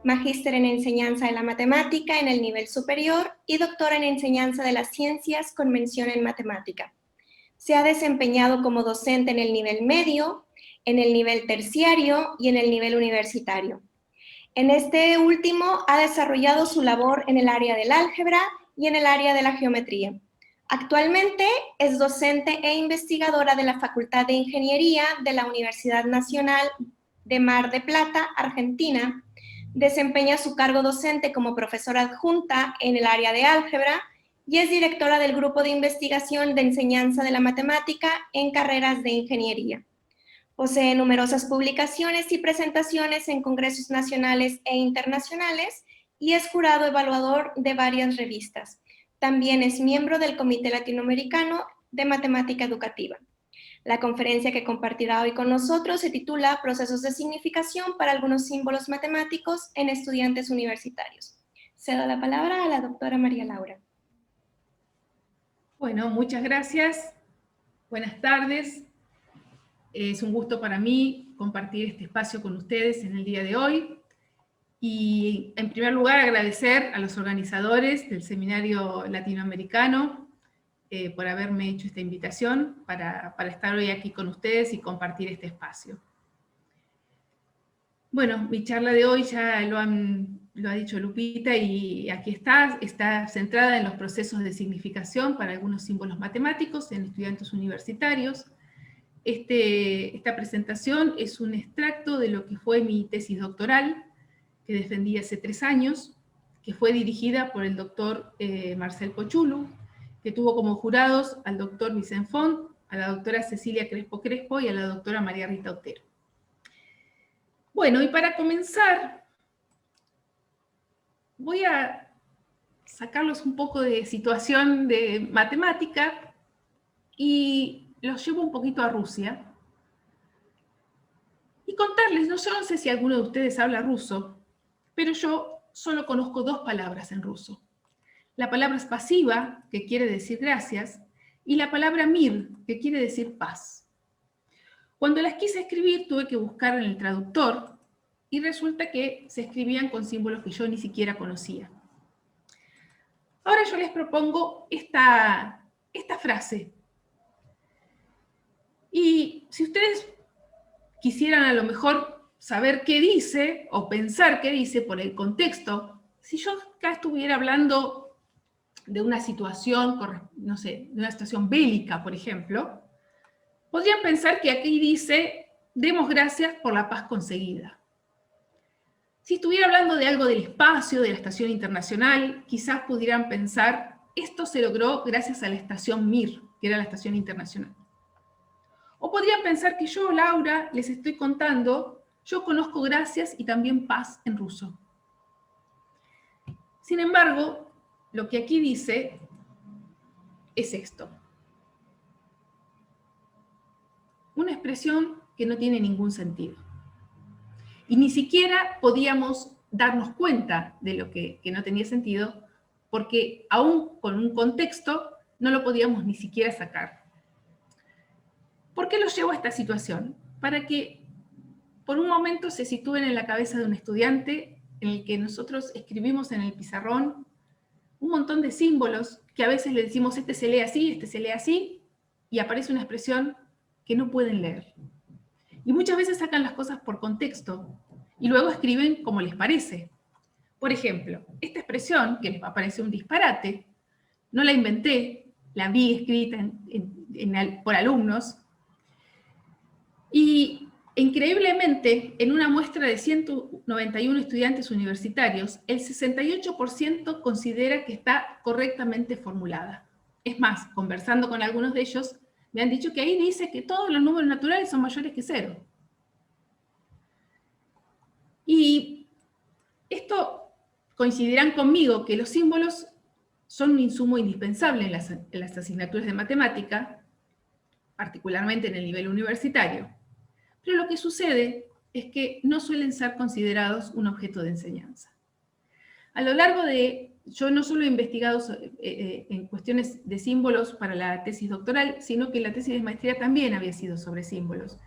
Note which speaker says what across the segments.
Speaker 1: magíster en enseñanza de la matemática en el nivel superior y doctora en enseñanza de las ciencias con mención en matemática. Se ha desempeñado como docente en el nivel medio, en el nivel terciario y en el nivel universitario. En este último ha desarrollado su labor en el área del álgebra y en el área de la geometría. Actualmente es docente e investigadora de la Facultad de Ingeniería de la Universidad Nacional de Mar del Plata, Argentina. Desempeña su cargo docente como profesora adjunta en el área de álgebra y es directora del Grupo de Investigación de Enseñanza de la Matemática en carreras de ingeniería. Posee numerosas publicaciones y presentaciones en congresos nacionales e internacionales y es jurado evaluador de varias revistas. También es miembro del Comité Latinoamericano de Matemática Educativa. La conferencia que compartirá hoy con nosotros se titula Procesos de significación para algunos símbolos matemáticos en estudiantes universitarios. Cedo la palabra a la doctora María Laura.
Speaker 2: Bueno, muchas gracias. Buenas tardes. Es un gusto para mí compartir este espacio con ustedes en el día de hoy. Y en primer lugar agradecer a los organizadores del Seminario Latinoamericano por haberme hecho esta invitación para estar hoy aquí con ustedes y compartir este espacio. Bueno, mi charla de hoy ya lo ha dicho Lupita y aquí está centrada en los procesos de significación para algunos símbolos matemáticos en estudiantes universitarios. Esta presentación es un extracto de lo que fue mi tesis doctoral, que defendí hace 3 años, que fue dirigida por el doctor Marcel Pochulu, que tuvo como jurados al doctor Vicent Font, a la doctora Cecilia Crespo Crespo y a la doctora María Rita Otero. Bueno, y para comenzar, voy a sacarlos un poco de situación de matemática y los llevo un poquito a Rusia. Y contarles, yo no sé si alguno de ustedes habla ruso, pero yo solo conozco 2 palabras en ruso. La palabra spasiba, que quiere decir gracias, y la palabra mir, que quiere decir paz. Cuando las quise escribir tuve que buscar en el traductor y resulta que se escribían con símbolos que yo ni siquiera conocía. Ahora yo les propongo esta frase. Y si ustedes quisieran a lo mejor saber qué dice o pensar qué dice por el contexto, si yo acá estuviera hablando de una situación, no sé, de una situación bélica, por ejemplo, podrían pensar que aquí dice, demos gracias por la paz conseguida. Si estuviera hablando de algo del espacio, de la estación internacional, quizás pudieran pensar, esto se logró gracias a la estación Mir, que era la estación internacional. O podrían pensar que yo, Laura, les estoy contando, yo conozco gracias y también paz en ruso. Sin embargo, lo que aquí dice es esto. Una expresión que no tiene ningún sentido. Y ni siquiera podíamos darnos cuenta de lo que no tenía sentido, porque aún con un contexto no lo podíamos ni siquiera sacar. ¿Por qué los llevo a esta situación? Para que por un momento se sitúen en la cabeza de un estudiante en el que nosotros escribimos en el pizarrón un montón de símbolos que a veces le decimos este se lee así, y aparece una expresión que no pueden leer. Y muchas veces sacan las cosas por contexto y luego escriben como les parece. Por ejemplo, esta expresión, que les parece un disparate, no la inventé, la vi escrita por alumnos, y increíblemente, en una muestra de 191 estudiantes universitarios, el 68% considera que está correctamente formulada. Es más, conversando con algunos de ellos, me han dicho que ahí dice que todos los números naturales son mayores que 0. Y esto coincidirán conmigo que los símbolos son un insumo indispensable en las asignaturas de matemática, particularmente en el nivel universitario. Pero lo que sucede es que no suelen ser considerados un objeto de enseñanza. A lo largo yo no solo he investigado en cuestiones de símbolos para la tesis doctoral, sino que la tesis de maestría también había sido sobre símbolos.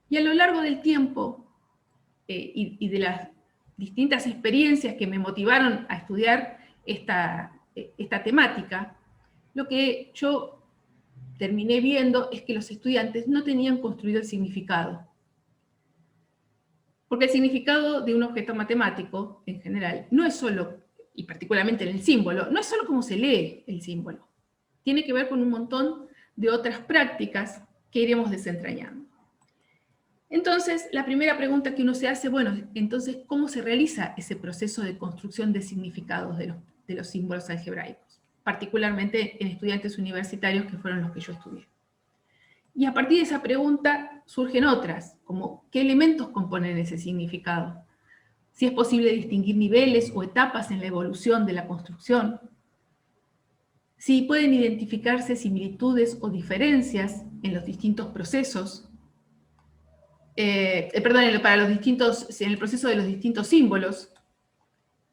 Speaker 2: Y a lo largo del tiempo y de distintas experiencias que me motivaron a estudiar esta temática, lo que yo terminé viendo es que los estudiantes no tenían construido el significado. Porque el significado de un objeto matemático, en general, no es solo, y particularmente en el símbolo, no es solo cómo se lee el símbolo. Tiene que ver con un montón de otras prácticas que iremos desentrañando. Entonces, la primera pregunta que uno se hace, bueno, entonces, ¿cómo se realiza ese proceso de construcción de significados de los símbolos algebraicos? Particularmente en estudiantes universitarios, que fueron los que yo estudié. Y a partir de esa pregunta surgen otras, como ¿qué elementos componen ese significado? Si es posible distinguir niveles o etapas en la evolución de la construcción. Si pueden identificarse similitudes o diferencias en los distintos procesos. En el proceso de los distintos símbolos.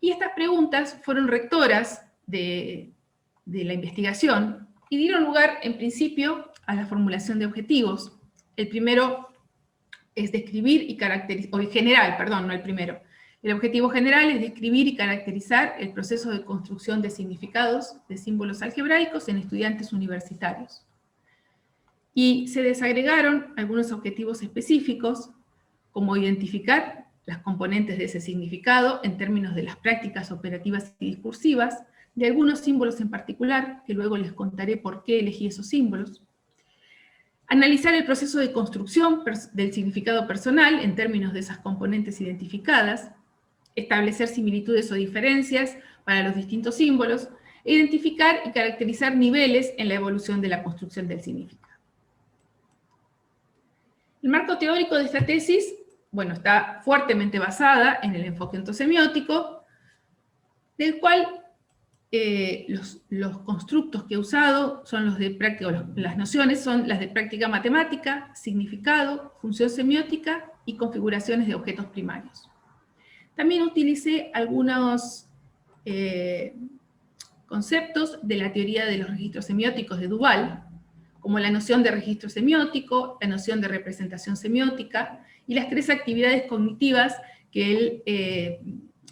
Speaker 2: Y estas preguntas fueron rectoras de la investigación y dieron lugar, en principio, a la formulación de objetivos. El primero es describir y caracterizar, o general, perdón, no el primero. El objetivo general es describir y caracterizar el proceso de construcción de significados de símbolos algebraicos en estudiantes universitarios. Y se desagregaron algunos objetivos específicos, como identificar las componentes de ese significado en términos de las prácticas operativas y discursivas, de algunos símbolos en particular, que luego les contaré por qué elegí esos símbolos. Analizar el proceso de construcción del significado personal en términos de esas componentes identificadas, establecer similitudes o diferencias para los distintos símbolos, e identificar y caracterizar niveles en la evolución de la construcción del significado. El marco teórico de esta tesis, bueno, está fuertemente basada en el enfoque ontosemiótico, del cual los constructos que he usado son los de práctica, las nociones son las de práctica matemática, significado, función semiótica y configuraciones de objetos primarios. También utilicé algunos conceptos de la teoría de los registros semióticos de Duval, como la noción de registro semiótico, la noción de representación semiótica, y las 3 actividades cognitivas que él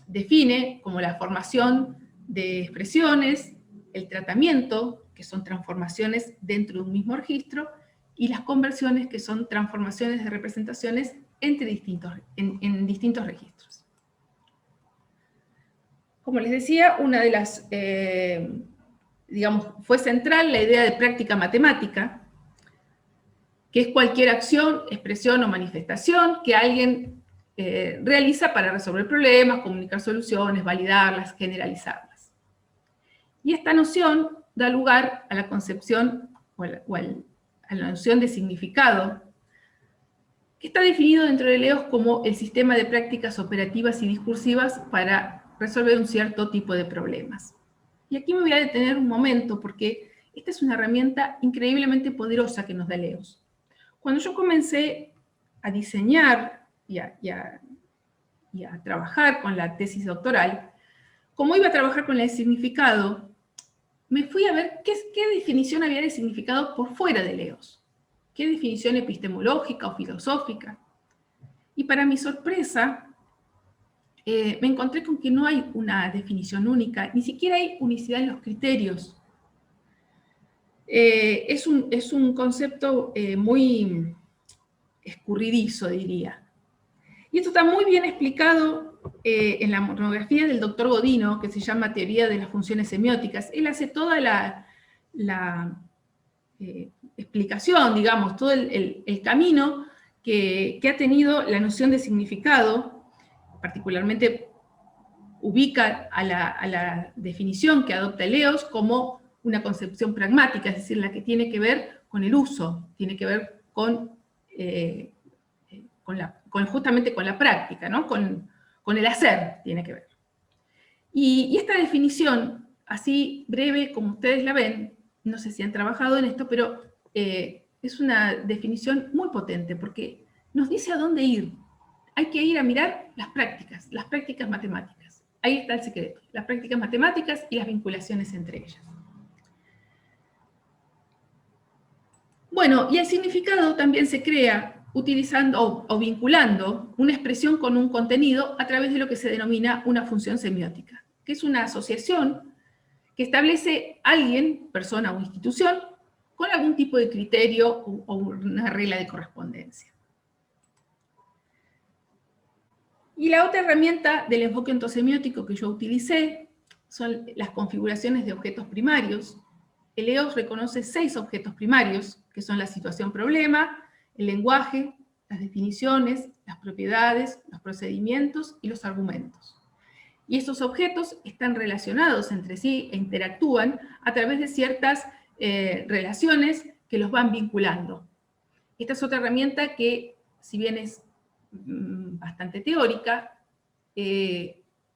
Speaker 2: define como la formación de expresiones, el tratamiento, que son transformaciones dentro de un mismo registro, y las conversiones, que son transformaciones de representaciones en distintos registros. Como les decía, una de las, fue central la idea de práctica matemática, que es cualquier acción, expresión o manifestación que alguien realiza para resolver problemas, comunicar soluciones, validarlas, generalizarlas. Y esta noción da lugar a la concepción, a la noción de significado, que está definido dentro de Leos como el sistema de prácticas operativas y discursivas para resolver un cierto tipo de problemas. Y aquí me voy a detener un momento, porque esta es una herramienta increíblemente poderosa que nos da Leos. Cuando yo comencé a diseñar y a trabajar con la tesis doctoral, como iba a trabajar con el significado, me fui a ver qué definición había de significado por fuera de Leos. ¿Qué definición epistemológica o filosófica? Y para mi sorpresa, me encontré con que no hay una definición única, ni siquiera hay unicidad en los criterios. Es un concepto muy escurridizo, diría. Y esto está muy bien explicado en la monografía del doctor Godino, que se llama Teoría de las Funciones Semióticas. Él hace toda la explicación, digamos, todo el camino que ha tenido la noción de significado, particularmente ubica a la definición que adopta Leos como una concepción pragmática, es decir, la que tiene que ver con el uso, tiene que ver justamente con la práctica, ¿no? con el hacer tiene que ver. Y esta definición, así breve como ustedes la ven, no sé si han trabajado en esto, pero es una definición muy potente, porque nos dice a dónde ir. Hay que ir a mirar las prácticas matemáticas. Ahí está el secreto, las prácticas matemáticas y las vinculaciones entre ellas. Bueno, y el significado también se crea utilizando o vinculando una expresión con un contenido a través de lo que se denomina una función semiótica, que es una asociación que establece alguien, persona o institución, con algún tipo de criterio o una regla de correspondencia. Y la otra herramienta del enfoque ontosemiótico que yo utilicé son las configuraciones de objetos primarios. El EOS reconoce 6 objetos primarios, que son la situación-problema, el lenguaje, las definiciones, las propiedades, los procedimientos y los argumentos. Y estos objetos están relacionados entre sí e interactúan a través de ciertas relaciones que los van vinculando. Esta es otra herramienta que, si bien es bastante teórica,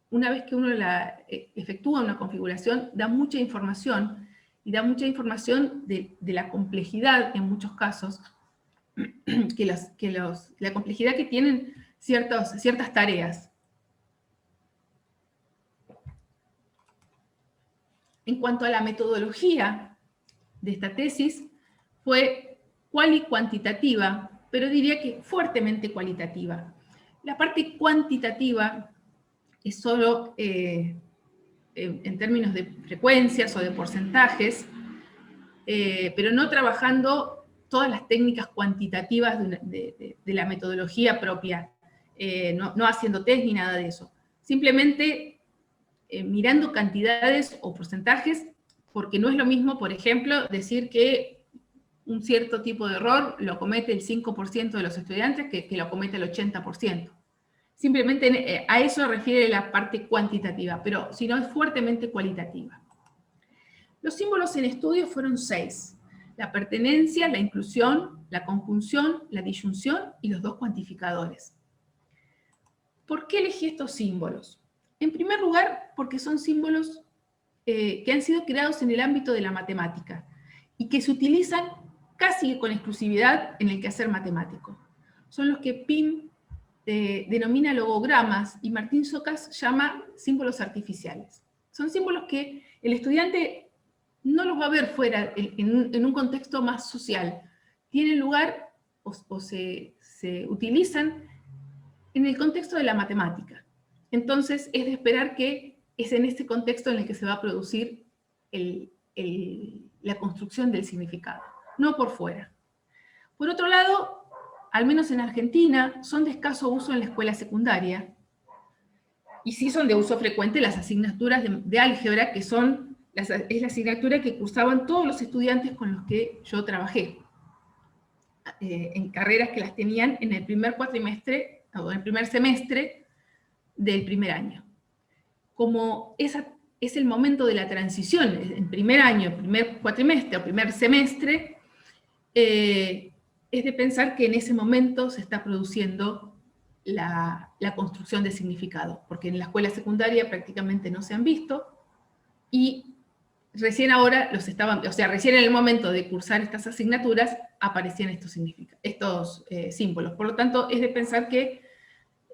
Speaker 2: una vez que uno efectúa una configuración, da mucha información, y da mucha información de la complejidad, en muchos casos, la complejidad que tienen ciertas tareas. En cuanto a la metodología de esta tesis, fue cuantitativa, pero diría que fuertemente cualitativa. La parte cuantitativa es solo en términos de frecuencias o de porcentajes, pero no trabajando todas las técnicas cuantitativas de la metodología propia, no haciendo test ni nada de eso. Simplemente mirando cantidades o porcentajes, porque no es lo mismo, por ejemplo, decir que un cierto tipo de error lo comete el 5% de los estudiantes que lo comete el 80%. Simplemente a eso refiere la parte cuantitativa, pero si no es fuertemente cualitativa. Los símbolos en estudio fueron 6. La pertenencia, la inclusión, la conjunción, la disyunción y los 2 cuantificadores. ¿Por qué elegí estos símbolos? En primer lugar, porque son símbolos que han sido creados en el ámbito de la matemática y que se utilizan casi con exclusividad en el quehacer matemático. Son los que Pim denomina logogramas y Martín Socas llama símbolos artificiales. Son símbolos que el estudiante no los va a ver fuera, en un contexto más social. Tienen lugar o se utilizan en el contexto de la matemática. Entonces, es de esperar que es en este contexto en el que se va a producir la construcción del significado, no por fuera. Por otro lado, al menos en Argentina, son de escaso uso en la escuela secundaria, y sí son de uso frecuente las asignaturas de álgebra, que es la asignatura que cursaban todos los estudiantes con los que yo trabajé, en carreras que las tenían en el primer cuatrimestre, o en el primer semestre del primer año. Como es el momento de la transición, en primer año, primer cuatrimestre o primer semestre, es de pensar que en ese momento se está produciendo la construcción de significado, porque en la escuela secundaria prácticamente no se han visto, y recién ahora recién en el momento de cursar estas asignaturas aparecían estos símbolos. Por lo tanto, es de pensar que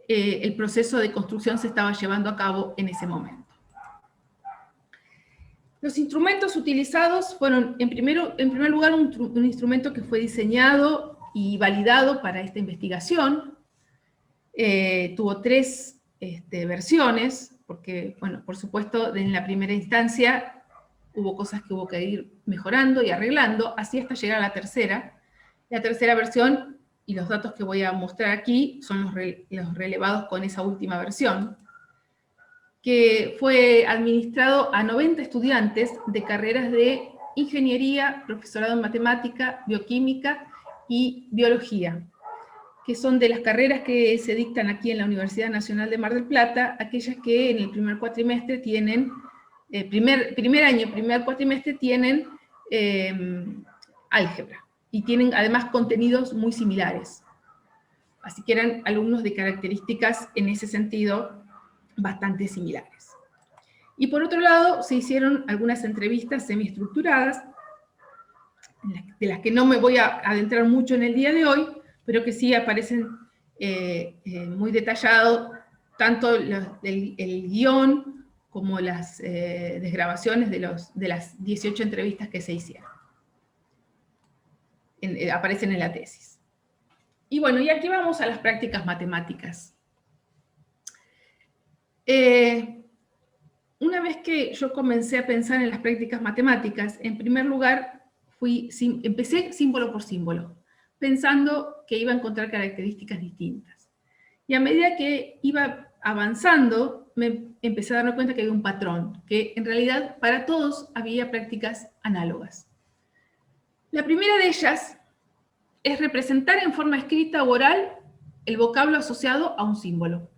Speaker 2: el proceso de construcción se estaba llevando a cabo en ese momento. Los instrumentos utilizados fueron, en primer lugar, un instrumento que fue diseñado y validado para esta investigación. Tuvo 3 versiones, porque, bueno, por supuesto, en la primera instancia hubo cosas que hubo que ir mejorando y arreglando, así hasta llegar a la tercera. La tercera versión, y los datos que voy a mostrar aquí, son los relevados con esa última versión, que fue administrado a 90 estudiantes de carreras de ingeniería, profesorado en matemática, bioquímica y biología, que son de las carreras que se dictan aquí en la Universidad Nacional de Mar del Plata, aquellas que en el primer cuatrimestre tienen, primer año, primer cuatrimestre tienen álgebra, y tienen además contenidos muy similares. Así que eran alumnos de características en ese sentido bastante similares. Y por otro lado, se hicieron algunas entrevistas semiestructuradas, de las que no me voy a adentrar mucho en el día de hoy, pero que sí aparecen muy detallado, tanto el guión como las desgrabaciones de las 18 entrevistas que se hicieron. Aparecen en la tesis. Y bueno, y aquí vamos a las prácticas matemáticas. Una vez que yo comencé a pensar en las prácticas matemáticas, en primer lugar empecé símbolo por símbolo, pensando que iba a encontrar características distintas. Y a medida que iba avanzando, me empecé a darme cuenta que había un patrón, que en realidad para todos había prácticas análogas. La primera de ellas es representar en forma escrita o oral el vocablo asociado a un símbolo.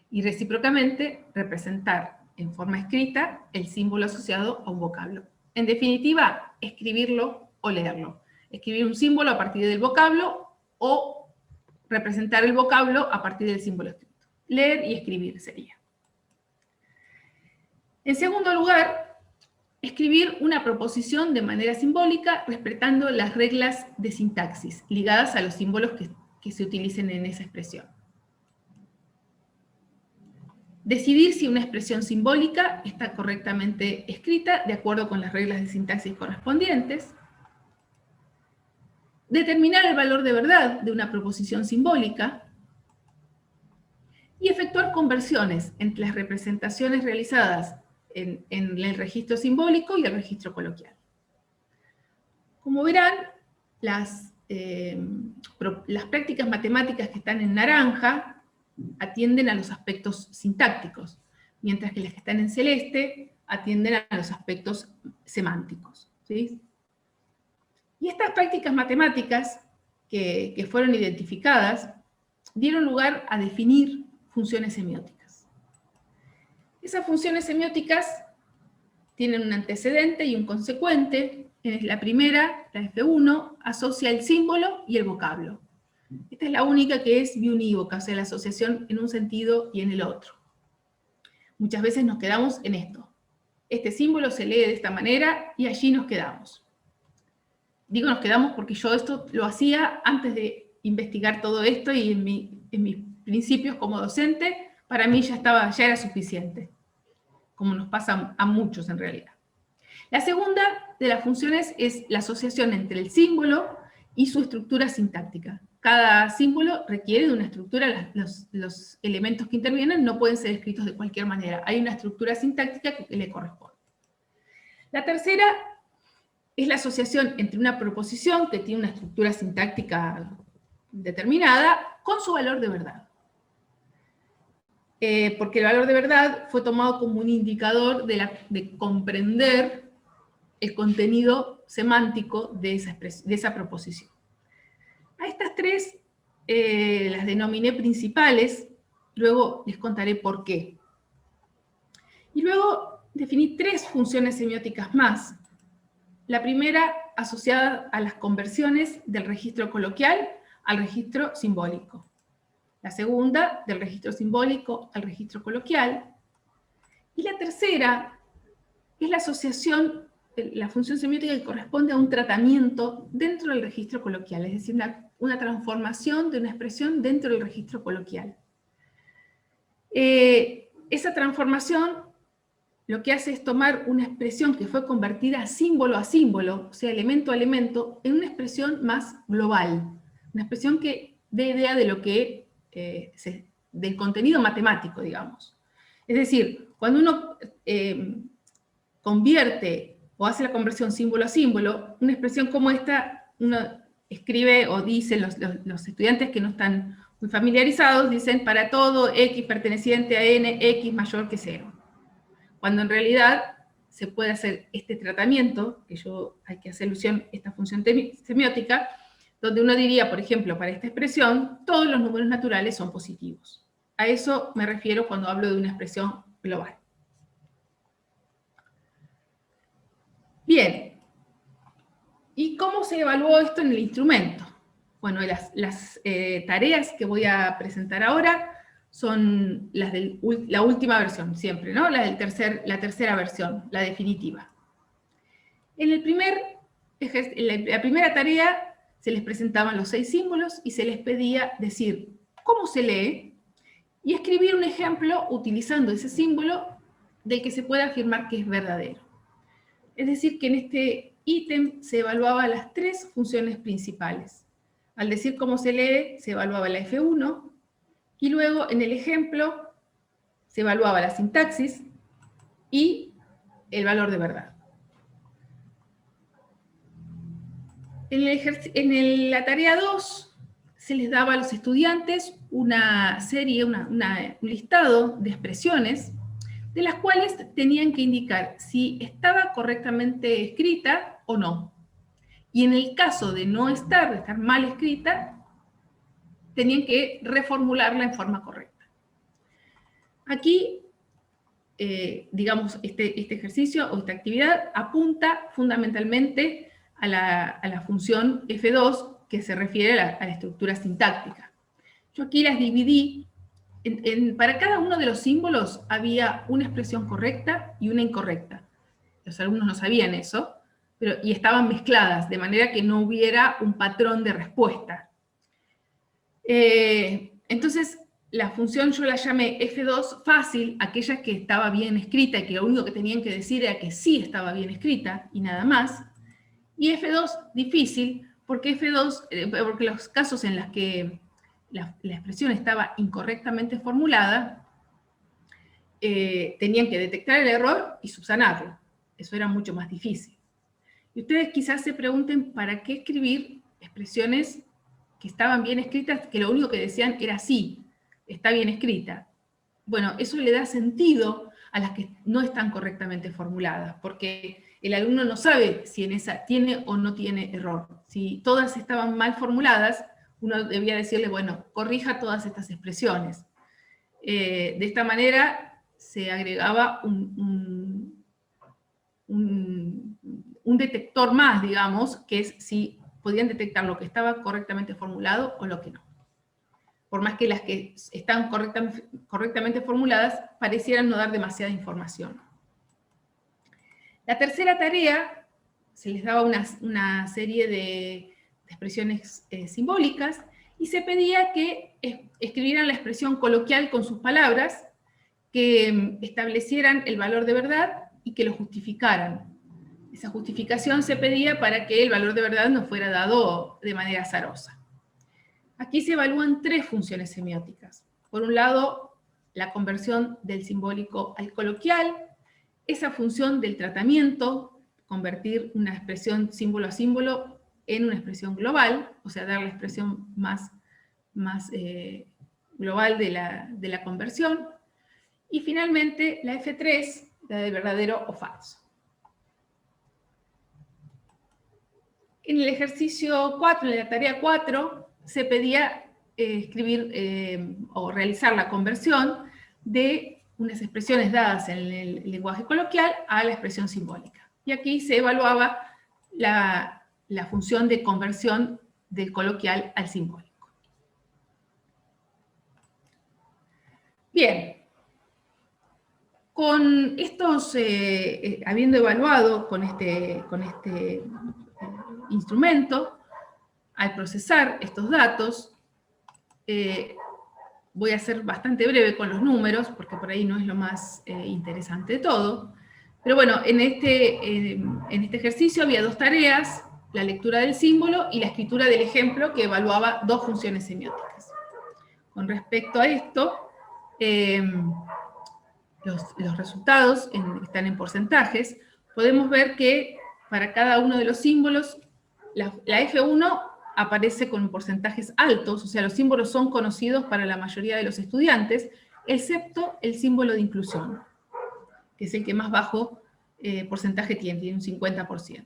Speaker 2: Y recíprocamente, representar en forma escrita el símbolo asociado a un vocablo. En definitiva, escribirlo o leerlo. Escribir un símbolo a partir del vocablo o representar el vocablo a partir del símbolo escrito. Leer y escribir sería. En segundo lugar, escribir una proposición de manera simbólica respetando las reglas de sintaxis ligadas a los símbolos que se utilicen en esa expresión. Decidir si una expresión simbólica está correctamente escrita de acuerdo con las reglas de sintaxis correspondientes. Determinar el valor de verdad de una proposición simbólica. Y efectuar conversiones entre las representaciones realizadas en el registro simbólico y el registro coloquial. Como verán, las prácticas matemáticas que están en naranja atienden a los aspectos sintácticos, mientras que las que están en celeste atienden a los aspectos semánticos, ¿sí? Y estas prácticas matemáticas que fueron identificadas dieron lugar a definir funciones semióticas. Esas funciones semióticas tienen un antecedente y un consecuente. La primera, la F1, asocia el símbolo y el vocablo. Esta es la única que es biunívoca, o sea, la asociación en un sentido y en el otro. Muchas veces nos quedamos en esto. Este símbolo se lee de esta manera y allí nos quedamos. Digo nos quedamos porque yo esto lo hacía antes de investigar todo esto y en mis principios como docente, para mí ya era suficiente, como nos pasa a muchos en realidad. La segunda de las funciones es la asociación entre el símbolo y su estructura sintáctica. Cada símbolo requiere de una estructura, los elementos que intervienen no pueden ser escritos de cualquier manera, hay una estructura sintáctica que le corresponde. La tercera es la asociación entre una proposición que tiene una estructura sintáctica determinada con su valor de verdad. Porque el valor de verdad fue tomado como un indicador de comprender el contenido semántico de esa proposición. A estas tres las denominé principales, luego les contaré por qué. Y luego definí tres funciones semióticas más. La primera asociada a las conversiones del registro coloquial al registro simbólico. La segunda, del registro simbólico al registro coloquial. Y la tercera es la asociación, la función semiótica que corresponde a un tratamiento dentro del registro coloquial, es decir, una transformación de una expresión dentro del registro coloquial. Esa transformación lo que hace es tomar una expresión que fue convertida símbolo a símbolo, o sea, elemento a elemento, en una expresión más global, una expresión que dé idea de lo que del contenido matemático, digamos. Es decir, cuando uno convierte o hace la conversión símbolo a símbolo, una expresión como esta, uno escribe o dice, los estudiantes que no están muy familiarizados, dicen para todo x perteneciente a n, x mayor que 0. Cuando en realidad se puede hacer este tratamiento, que hay que hacer alusión a esta función semiótica, donde uno diría, por ejemplo, para esta expresión, todos los números naturales son positivos. A eso me refiero cuando hablo de una expresión global. Bien, ¿y cómo se evaluó esto en el instrumento? Bueno, las tareas que voy a presentar ahora son las de la última versión, siempre, ¿no? La tercera versión, la definitiva. En la primera tarea se les presentaban los 6 símbolos y se les pedía decir cómo se lee y escribir un ejemplo utilizando ese símbolo del que se puede afirmar que es verdadero. Es decir, que en este ítem se evaluaban las 3 funciones principales. Al decir cómo se lee, se evaluaba la F1, y luego en el ejemplo se evaluaba la sintaxis y el valor de verdad. En la tarea 2 se les daba a los estudiantes una serie, un listado de expresiones de las cuales tenían que indicar si estaba correctamente escrita o no. Y en el caso de no estar, de estar mal escrita, tenían que reformularla en forma correcta. Aquí, digamos, este ejercicio o esta actividad apunta fundamentalmente a la función F2, que se refiere a la estructura sintáctica. Yo aquí las dividí. Para cada uno de los símbolos había una expresión correcta y una incorrecta. Los alumnos no sabían eso, y estaban mezcladas, de manera que no hubiera un patrón de respuesta. Entonces, la función yo la llamé F2 fácil, aquella que estaba bien escrita y que lo único que tenían que decir era que sí estaba bien escrita y nada más. Y F2 difícil, porque porque los casos en los que la expresión estaba incorrectamente formulada, tenían que detectar el error y subsanarlo. Eso era mucho más difícil. Y ustedes quizás se pregunten, ¿para qué escribir expresiones que estaban bien escritas, que lo único que decían era sí, está bien escrita? Bueno, eso le da sentido a las que no están correctamente formuladas, porque el alumno no sabe si en esa tiene o no tiene error. Si todas estaban mal formuladas, uno debía decirle, bueno, corrija todas estas expresiones. De esta manera se agregaba un detector más, digamos, que es si podían detectar lo que estaba correctamente formulado o lo que no. Por más que las que están correctamente formuladas parecieran no dar demasiada información. La tercera tarea, se les daba una serie de expresiones simbólicas, y se pedía que escribieran la expresión coloquial con sus palabras, que establecieran el valor de verdad y que lo justificaran. Esa justificación se pedía para que el valor de verdad no fuera dado de manera azarosa. Aquí se evalúan tres funciones semióticas. Por un lado, la conversión del simbólico al coloquial, esa función del tratamiento, convertir una expresión símbolo a símbolo en una expresión global, o sea, dar la expresión más global de la conversión, y finalmente la F3, la de verdadero o falso. En el ejercicio 4, en la tarea 4, se pedía escribir o realizar la conversión de unas expresiones dadas en el lenguaje coloquial a la expresión simbólica. Y aquí se evaluaba la función de conversión del coloquial al simbólico. Bien, con estos, habiendo evaluado con este instrumento, al procesar estos datos, voy a ser bastante breve con los números, porque por ahí no es lo más interesante de todo, pero bueno, en este ejercicio había dos tareas: la lectura del símbolo y la escritura del ejemplo, que evaluaba dos funciones semióticas. Con respecto a esto, los resultados están en porcentajes. Podemos ver que para cada uno de los símbolos, la F1 aparece con porcentajes altos, o sea, los símbolos son conocidos para la mayoría de los estudiantes, excepto el símbolo de inclusión, que es el que más bajo porcentaje tiene un 50%.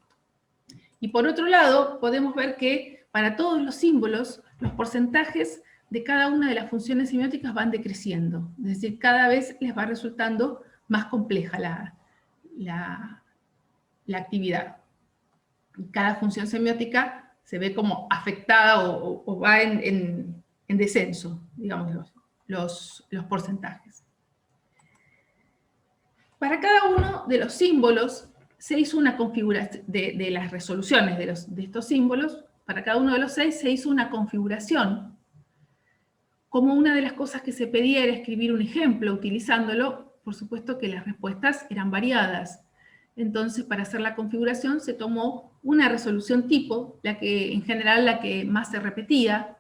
Speaker 2: Y por otro lado, podemos ver que para todos los símbolos, los porcentajes de cada una de las funciones semióticas van decreciendo, es decir, cada vez les va resultando más compleja la actividad. Cada función semiótica se ve como afectada o va en descenso, digamos, los porcentajes. Para cada uno de los símbolos se hizo una configuración de las resoluciones de estos símbolos. Para cada uno de los 6 se hizo una configuración. Como una de las cosas que se pedía era escribir un ejemplo utilizándolo, por supuesto que las respuestas eran variadas. Entonces, para hacer la configuración se tomó una resolución tipo, en general la que más se repetía,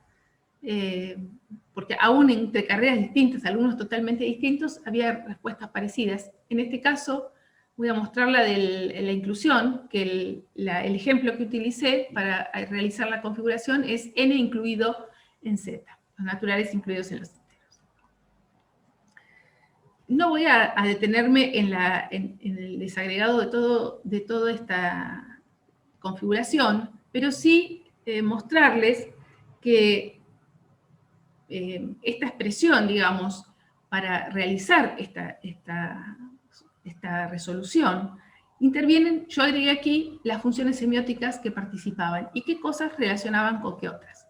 Speaker 2: porque aún entre carreras distintas, alumnos totalmente distintos, había respuestas parecidas. En este caso, voy a mostrar la de la inclusión, que el ejemplo que utilicé para realizar la configuración es n incluido en z, los naturales incluidos en los enteros. No voy a detenerme en el desagregado de toda esta configuración, pero sí mostrarles que esta expresión, digamos, para realizar esta resolución, intervienen, yo agregué aquí las funciones semióticas que participaban y qué cosas relacionaban con qué otras.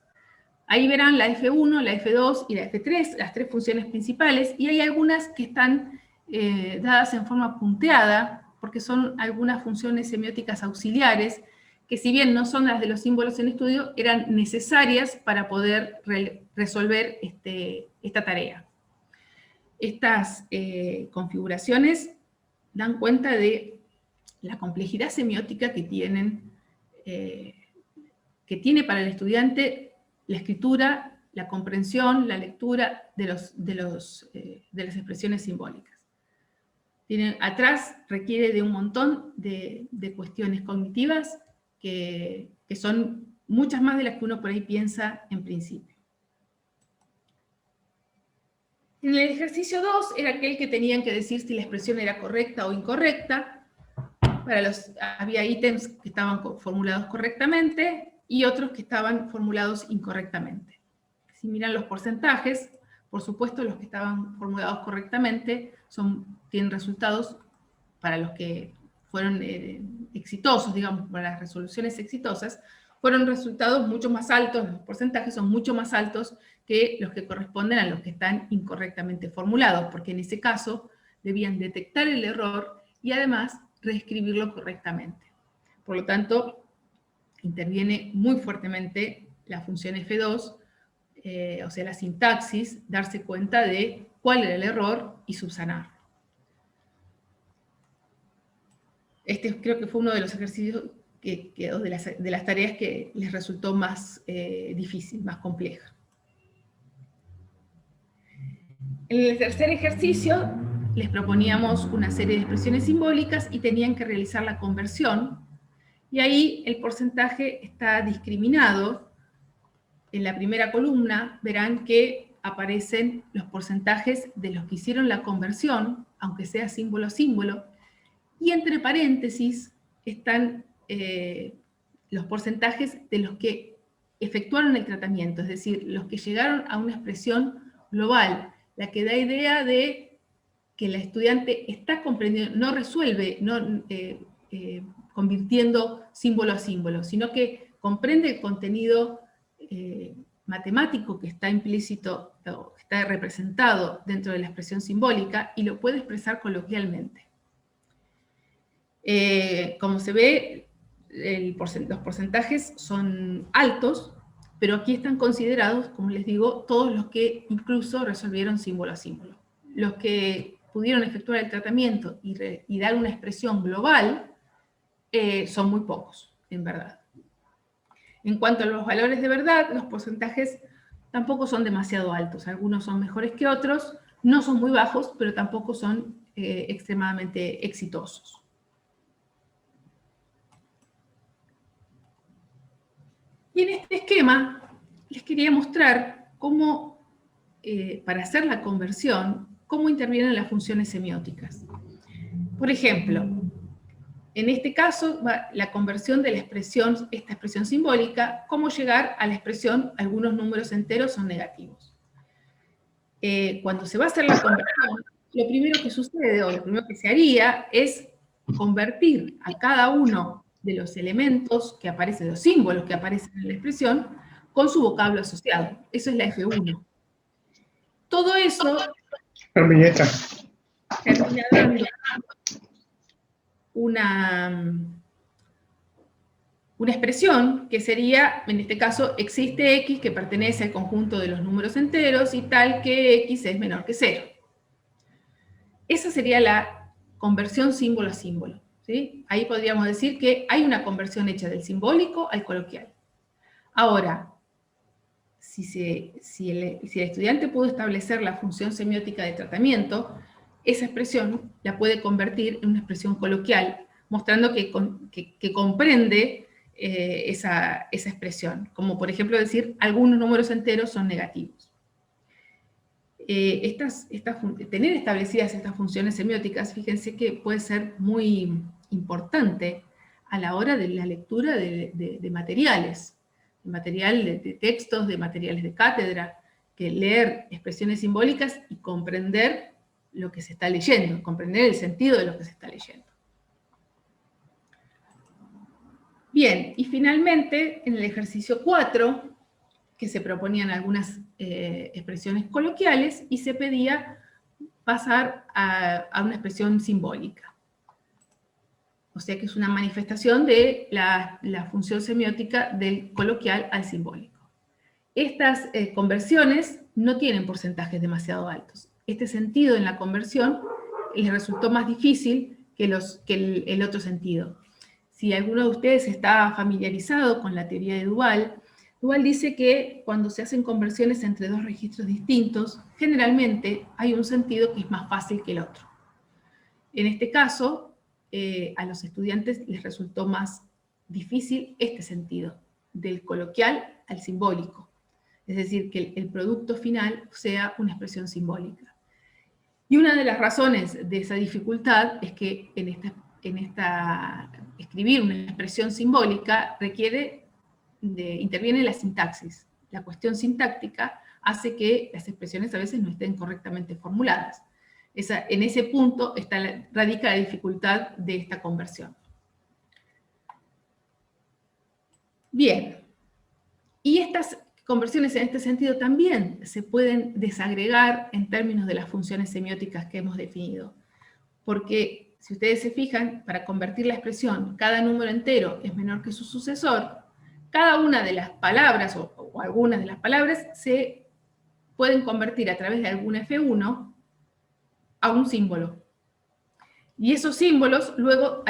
Speaker 2: Ahí verán la F1, la F2 y la F3, las tres funciones principales, y hay algunas que están dadas en forma punteada, porque son algunas funciones semióticas auxiliares, que si bien no son las de los símbolos en estudio, eran necesarias para poder resolver esta tarea. Estas configuraciones dan cuenta de la complejidad semiótica que tiene para el estudiante la escritura, la comprensión, la lectura de las expresiones simbólicas. Atrás requiere de un montón de cuestiones cognitivas que son muchas más de las que uno por ahí piensa en principio. En el ejercicio 2 era aquel que tenían que decir si la expresión era correcta o incorrecta. Había ítems que estaban formulados correctamente y otros que estaban formulados incorrectamente. Si miran los porcentajes, por supuesto los que estaban formulados correctamente tienen resultados para los que fueron exitosos, digamos, para las resoluciones exitosas, fueron resultados mucho más altos, los porcentajes son mucho más altos que los que corresponden a los que están incorrectamente formulados, porque en ese caso debían detectar el error y además reescribirlo correctamente. Por lo tanto, interviene muy fuertemente la función F2, o sea, la sintaxis, darse cuenta de cuál era el error y subsanarlo. Este creo que fue uno de los ejercicios de las tareas que les resultó más difícil, más compleja. En el tercer ejercicio les proponíamos una serie de expresiones simbólicas y tenían que realizar la conversión, y ahí el porcentaje está discriminado. En la primera columna verán que aparecen los porcentajes de los que hicieron la conversión, aunque sea símbolo a símbolo, y entre paréntesis están los porcentajes de los que efectuaron el tratamiento, es decir, los que llegaron a una expresión global, la que da idea de que el estudiante está comprendiendo, no resuelve, convirtiendo símbolo a símbolo, sino que comprende el contenido matemático que está implícito, está representado dentro de la expresión simbólica y lo puede expresar coloquialmente. Como se ve, los porcentajes son altos, pero aquí están considerados, como les digo, todos los que incluso resolvieron símbolo a símbolo. Los que pudieron efectuar el tratamiento y dar una expresión global son muy pocos, en verdad. En cuanto a los valores de verdad, los porcentajes tampoco son demasiado altos. Algunos son mejores que otros, no son muy bajos, pero tampoco son extremadamente exitosos. Y en este esquema les quería mostrar cómo, para hacer la conversión, cómo intervienen las funciones semióticas. Por ejemplo, en este caso, la conversión de esta expresión simbólica, cómo llegar a la expresión algunos números enteros son negativos. Cuando se va a hacer la conversión, lo primero que sucede, o lo primero que se haría, es convertir a cada uno de los elementos que aparecen, los símbolos que aparecen en la expresión, con su vocablo asociado. Eso es la F1. Todo eso termina dando una expresión que sería, en este caso, existe X que pertenece al conjunto de los números enteros y tal que X es menor que 0. Esa sería la conversión símbolo a símbolo. ¿sí? Ahí podríamos decir que hay una conversión hecha del simbólico al coloquial. Ahora, si el estudiante pudo establecer la función semiótica de tratamiento, esa expresión la puede convertir en una expresión coloquial, mostrando que comprende esa expresión, como por ejemplo decir algunos números enteros son negativos. Tener establecidas estas funciones semióticas, fíjense que puede ser muy importante a la hora de la lectura de materiales, de textos, de materiales de cátedra, que leer expresiones simbólicas y comprender lo que se está leyendo, comprender el sentido de lo que se está leyendo. Bien, y finalmente, en el ejercicio 4, que se proponían algunas expresiones coloquiales y se pedía pasar a una expresión simbólica. O sea que es una manifestación de la función semiótica del coloquial al simbólico. Estas conversiones no tienen porcentajes demasiado altos. Este sentido en la conversión les resultó más difícil que el otro sentido. Si alguno de ustedes está familiarizado con la teoría de Duval, Duval dice que cuando se hacen conversiones entre dos registros distintos, generalmente hay un sentido que es más fácil que el otro. En este caso, a los estudiantes les resultó más difícil este sentido, del coloquial al simbólico. Es decir, que el producto final sea una expresión simbólica. Y una de las razones de esa dificultad es que escribir una expresión simbólica interviene la sintaxis. La cuestión sintáctica hace que las expresiones a veces no estén correctamente formuladas. En ese punto radica la dificultad de esta conversión. Bien, y estas conversiones en este sentido también se pueden desagregar en términos de las funciones semióticas que hemos definido. Porque si ustedes se fijan, para convertir la expresión cada número entero es menor que su sucesor, cada una de las palabras o algunas de las palabras se pueden convertir a través de algún F1 a un símbolo. Y esos símbolos luego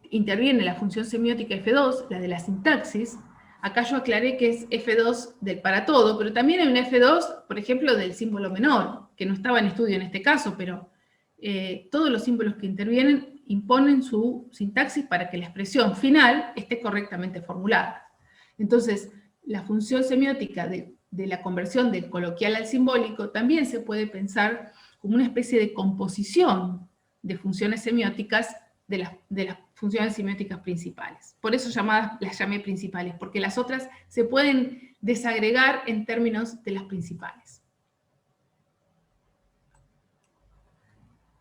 Speaker 2: interviene la función semiótica F2, la de la sintaxis. Acá yo aclaré que es F2 del para todo, pero también hay un F2, por ejemplo, del símbolo menor, que no estaba en estudio en este caso, pero todos los símbolos que intervienen imponen su sintaxis para que la expresión final esté correctamente formulada. Entonces, la función semiótica de la conversión del coloquial al simbólico también se puede pensar como una especie de composición de funciones semióticas de las funciones semióticas principales. Por eso las llamé principales, porque las otras se pueden desagregar en términos de las principales.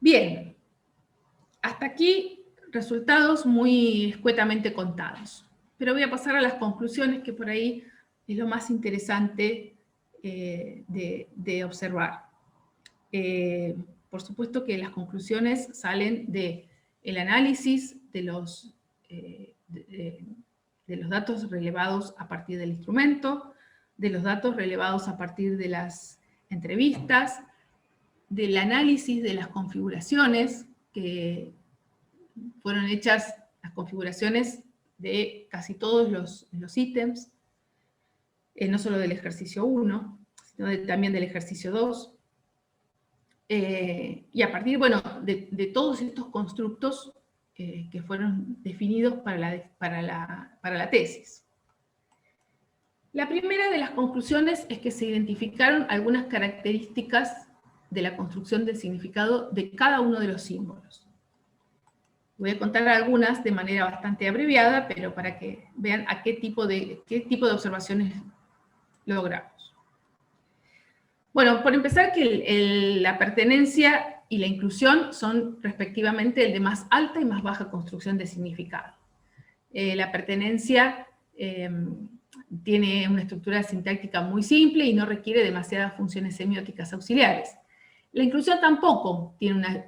Speaker 2: Bien, hasta aquí resultados muy escuetamente contados. Pero voy a pasar a las conclusiones, que por ahí es lo más interesante de observar. Por supuesto que las conclusiones salen del análisis de los datos relevados a partir del instrumento, de los datos relevados a partir de las entrevistas, del análisis de las configuraciones que fueron hechas, las configuraciones de casi todos los ítems, no solo del ejercicio 1, sino también del ejercicio 2. Y a partir, bueno, de todos estos constructos que fueron definidos para la tesis. La primera de las conclusiones es que se identificaron algunas características de la construcción del significado de cada uno de los símbolos. Voy a contar algunas de manera bastante abreviada, pero para que vean qué tipo de observaciones logramos. Bueno, por empezar, que la pertenencia y la inclusión son respectivamente el de más alta y más baja construcción de significado. La pertenencia tiene una estructura sintáctica muy simple y no requiere demasiadas funciones semióticas auxiliares. La inclusión tampoco tiene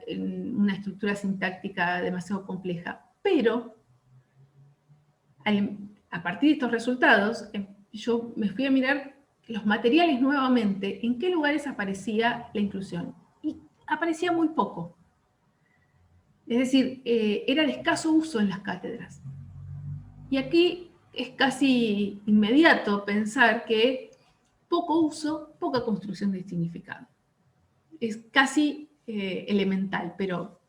Speaker 2: una estructura sintáctica demasiado compleja, pero a partir de estos resultados, yo me fui a mirar los materiales nuevamente, en qué lugares aparecía la inclusión. Y aparecía muy poco. Es decir, era de escaso uso en las cátedras. Y aquí es casi inmediato pensar que poco uso, poca construcción de significado. Es casi elemental, pero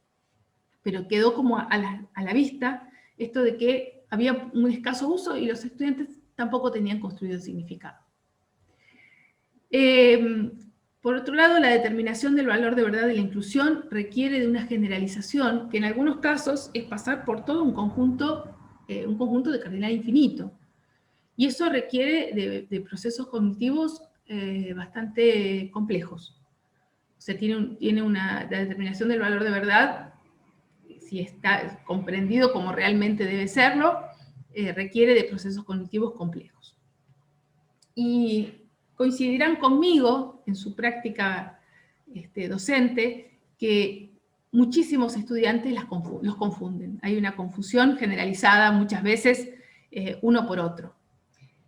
Speaker 2: quedó como a la vista esto de que había un escaso uso y los estudiantes tampoco tenían construido el significado. Por otro lado, la determinación del valor de verdad de la inclusión requiere de una generalización que en algunos casos es pasar por todo un conjunto de cardinal infinito. Y eso requiere de procesos cognitivos bastante complejos. O sea, la determinación del valor de verdad, si está comprendido como realmente debe serlo, requiere de procesos cognitivos complejos. Y coincidirán conmigo en su práctica docente que muchísimos estudiantes los confunden. Hay una confusión generalizada muchas veces uno por otro.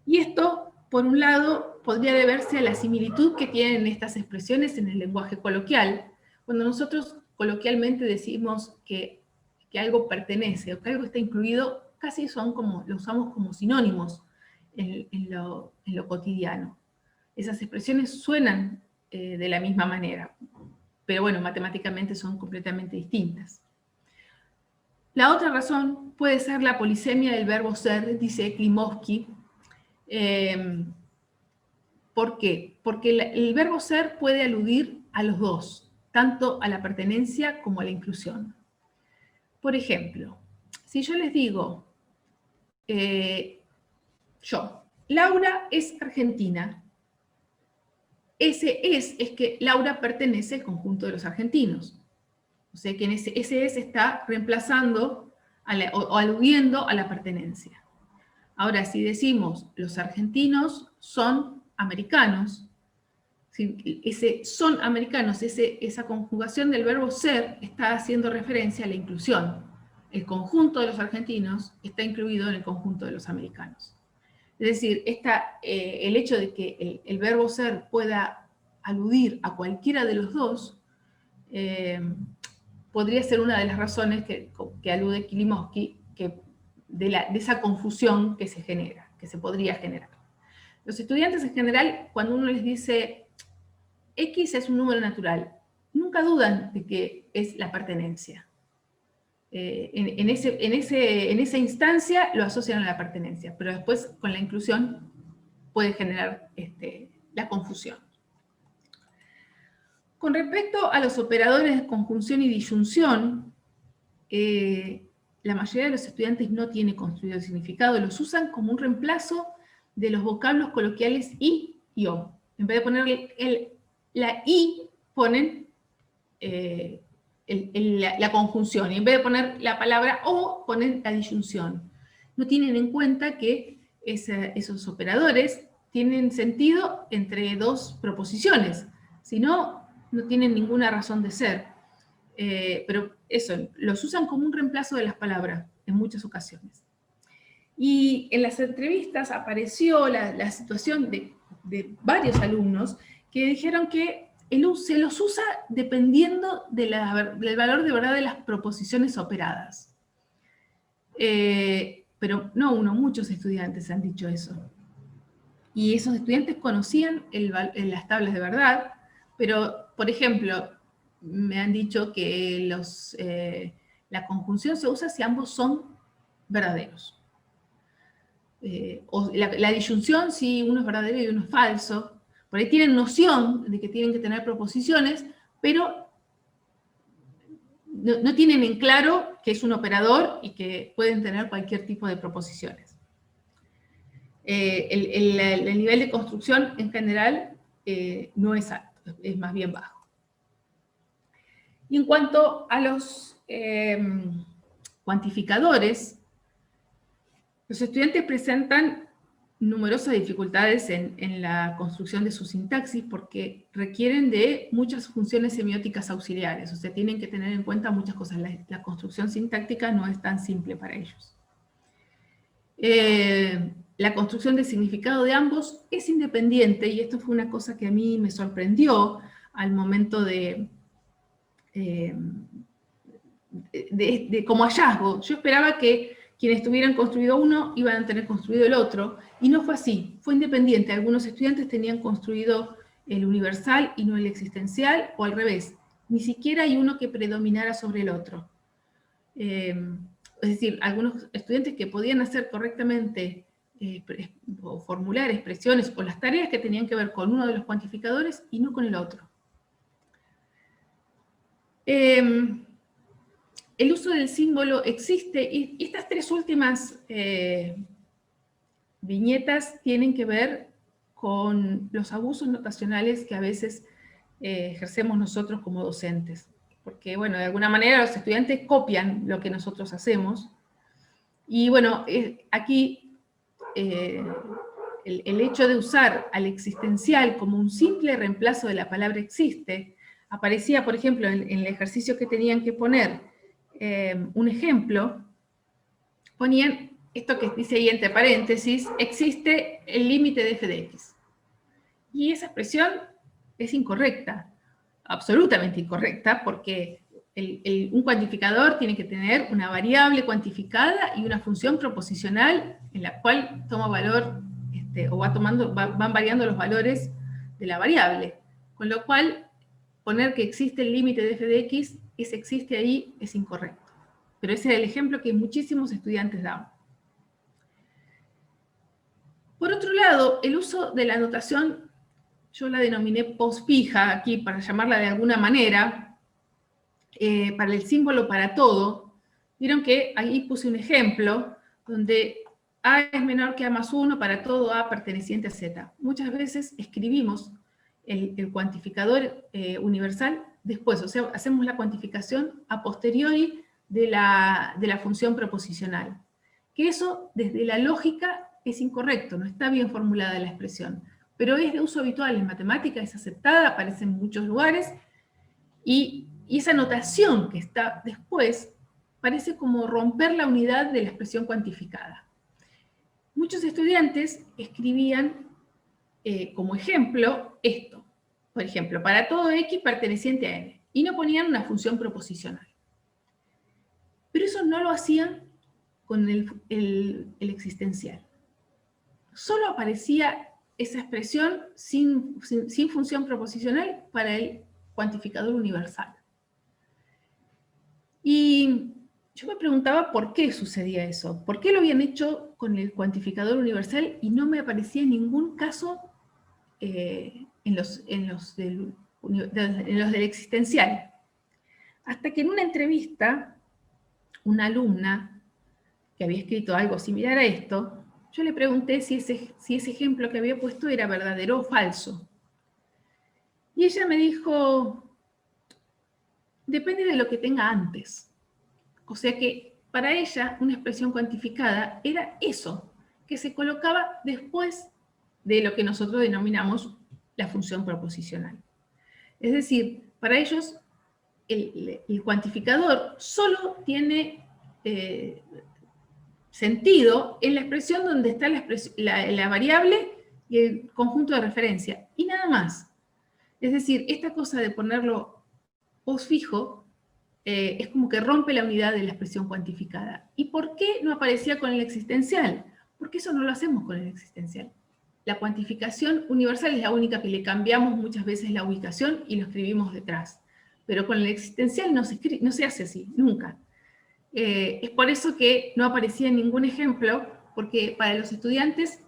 Speaker 2: Y esto, por un lado, podría deberse a la similitud que tienen estas expresiones en el lenguaje coloquial. Cuando nosotros coloquialmente decimos que algo pertenece o que algo está incluido, casi lo usamos como sinónimos en lo cotidiano. Esas expresiones suenan de la misma manera, pero bueno, matemáticamente son completamente distintas. La otra razón puede ser la polisemia del verbo ser, dice Klimovsky. ¿Por qué? Porque el verbo ser puede aludir a los dos, tanto a la pertenencia como a la inclusión. Por ejemplo, si yo les digo, Laura es argentina, ese es que Laura pertenece al conjunto de los argentinos. O sea que en ese es está reemplazando o aludiendo a la pertenencia. Ahora, si decimos los argentinos son americanos, ese son americanos, esa conjugación del verbo ser está haciendo referencia a la inclusión. El conjunto de los argentinos está incluido en el conjunto de los americanos. Es decir, el hecho de que el verbo ser pueda aludir a cualquiera de los dos podría ser una de las razones que alude Klimovsky de esa confusión que se podría generar. Los estudiantes en general, cuando uno les dice X es un número natural, nunca dudan de que es la pertenencia. En esa instancia lo asocian a la pertenencia, pero después con la inclusión puede generar la confusión. Con respecto a los operadores de conjunción y disyunción, la mayoría de los estudiantes no tiene construido el significado, los usan como un reemplazo de los vocablos coloquiales y o. En vez de poner la i, ponen la conjunción, y en vez de poner la palabra o, ponen la disyunción. No tienen en cuenta que esos operadores tienen sentido entre dos proposiciones, si no, no tienen ninguna razón de ser. Pero eso, los usan como un reemplazo de las palabras en muchas ocasiones. Y en las entrevistas apareció la situación de varios alumnos que dijeron que se los usa dependiendo del valor de verdad de las proposiciones operadas. Pero no uno, muchos estudiantes han dicho eso. Y esos estudiantes conocían las tablas de verdad, pero, por ejemplo, me han dicho que la conjunción se usa si ambos son verdaderos. O la disyunción si uno es verdadero y uno es falso. Por ahí tienen noción de que tienen que tener proposiciones, pero no tienen en claro que es un operador y que pueden tener cualquier tipo de proposiciones. El nivel de construcción en general no es alto, es más bien bajo. Y en cuanto a los cuantificadores, los estudiantes presentan numerosas dificultades en la construcción de su sintaxis porque requieren de muchas funciones semióticas auxiliares, o sea, tienen que tener en cuenta muchas cosas. La construcción sintáctica no es tan simple para ellos. La construcción de significado de ambos es independiente, y esto fue una cosa que a mí me sorprendió al momento de como hallazgo. Yo esperaba que quienes tuvieran construido uno iban a tener construido el otro, y no fue así, fue independiente. Algunos estudiantes tenían construido el universal y no el existencial, o al revés, ni siquiera hay uno que predominara sobre el otro. Es decir, algunos estudiantes que podían hacer correctamente o formular expresiones o las tareas que tenían que ver con uno de los cuantificadores y no con el otro. El uso del símbolo existe, y estas tres últimas viñetas tienen que ver con los abusos notacionales que a veces ejercemos nosotros como docentes. Porque, bueno, de alguna manera los estudiantes copian lo que nosotros hacemos. Y, bueno, aquí el hecho de usar al existencial como un simple reemplazo de la palabra existe, aparecía, por ejemplo, en el ejercicio que tenían que poner un ejemplo, ponían esto que dice ahí entre paréntesis: existe el límite de f de x. Y esa expresión es incorrecta, absolutamente incorrecta, porque un cuantificador tiene que tener una variable cuantificada y una función proposicional en la cual toma valor, o van variando los valores de la variable. Con lo cual, poner que existe el límite de f de x, ese existe ahí, es incorrecto. Pero ese era el ejemplo que muchísimos estudiantes daban. Por otro lado, el uso de la notación, yo la denominé postfija aquí para llamarla de alguna manera, para el símbolo para todo. Vieron que ahí puse un ejemplo donde A es menor que A más 1 para todo A perteneciente a Z. Muchas veces escribimos el cuantificador universal después, o sea, hacemos la cuantificación a posteriori de la función proposicional. Que eso, desde la lógica, es incorrecto, no está bien formulada la expresión, pero es de uso habitual en matemática, es aceptada, aparece en muchos lugares, y esa notación que está después parece como romper la unidad de la expresión cuantificada. Muchos estudiantes escribían como ejemplo esto, por ejemplo, para todo x perteneciente a n, y no ponían una función proposicional. Pero eso no lo hacían con el existencial. Solo aparecía esa expresión sin función proposicional para el cuantificador universal. Y yo me preguntaba por qué sucedía eso. ¿Por qué lo habían hecho con el cuantificador universal y no me aparecía en ningún caso en los del existencial? Hasta que en una entrevista, una alumna que había escrito algo similar a esto, yo le pregunté si ese ejemplo que había puesto era verdadero o falso. Y ella me dijo: depende de lo que tenga antes. O sea que para ella una expresión cuantificada era eso, que se colocaba después de lo que nosotros denominamos la función proposicional. Es decir, para ellos el cuantificador solo tiene sentido en la expresión donde está la variable y el conjunto de referencia, y nada más. Es decir, esta cosa de ponerlo postfijo es como que rompe la unidad de la expresión cuantificada. ¿Y por qué no aparecía con el existencial? Porque eso no lo hacemos con el existencial. La cuantificación universal es la única que le cambiamos muchas veces la ubicación y lo escribimos detrás. Pero con el existencial no se hace así, nunca. Es por eso que no aparecía ningún ejemplo, porque para los estudiantes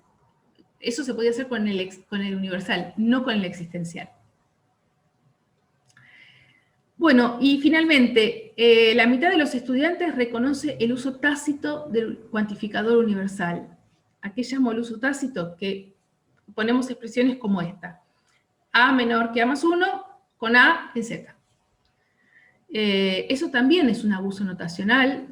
Speaker 2: eso se podía hacer con el universal, no con el existencial. Bueno, y finalmente, la mitad de los estudiantes reconoce el uso tácito del cuantificador universal. ¿A qué llamo el uso tácito? Que ponemos expresiones como esta: A menor que A más 1 con A en Z. Eso también es un abuso notacional,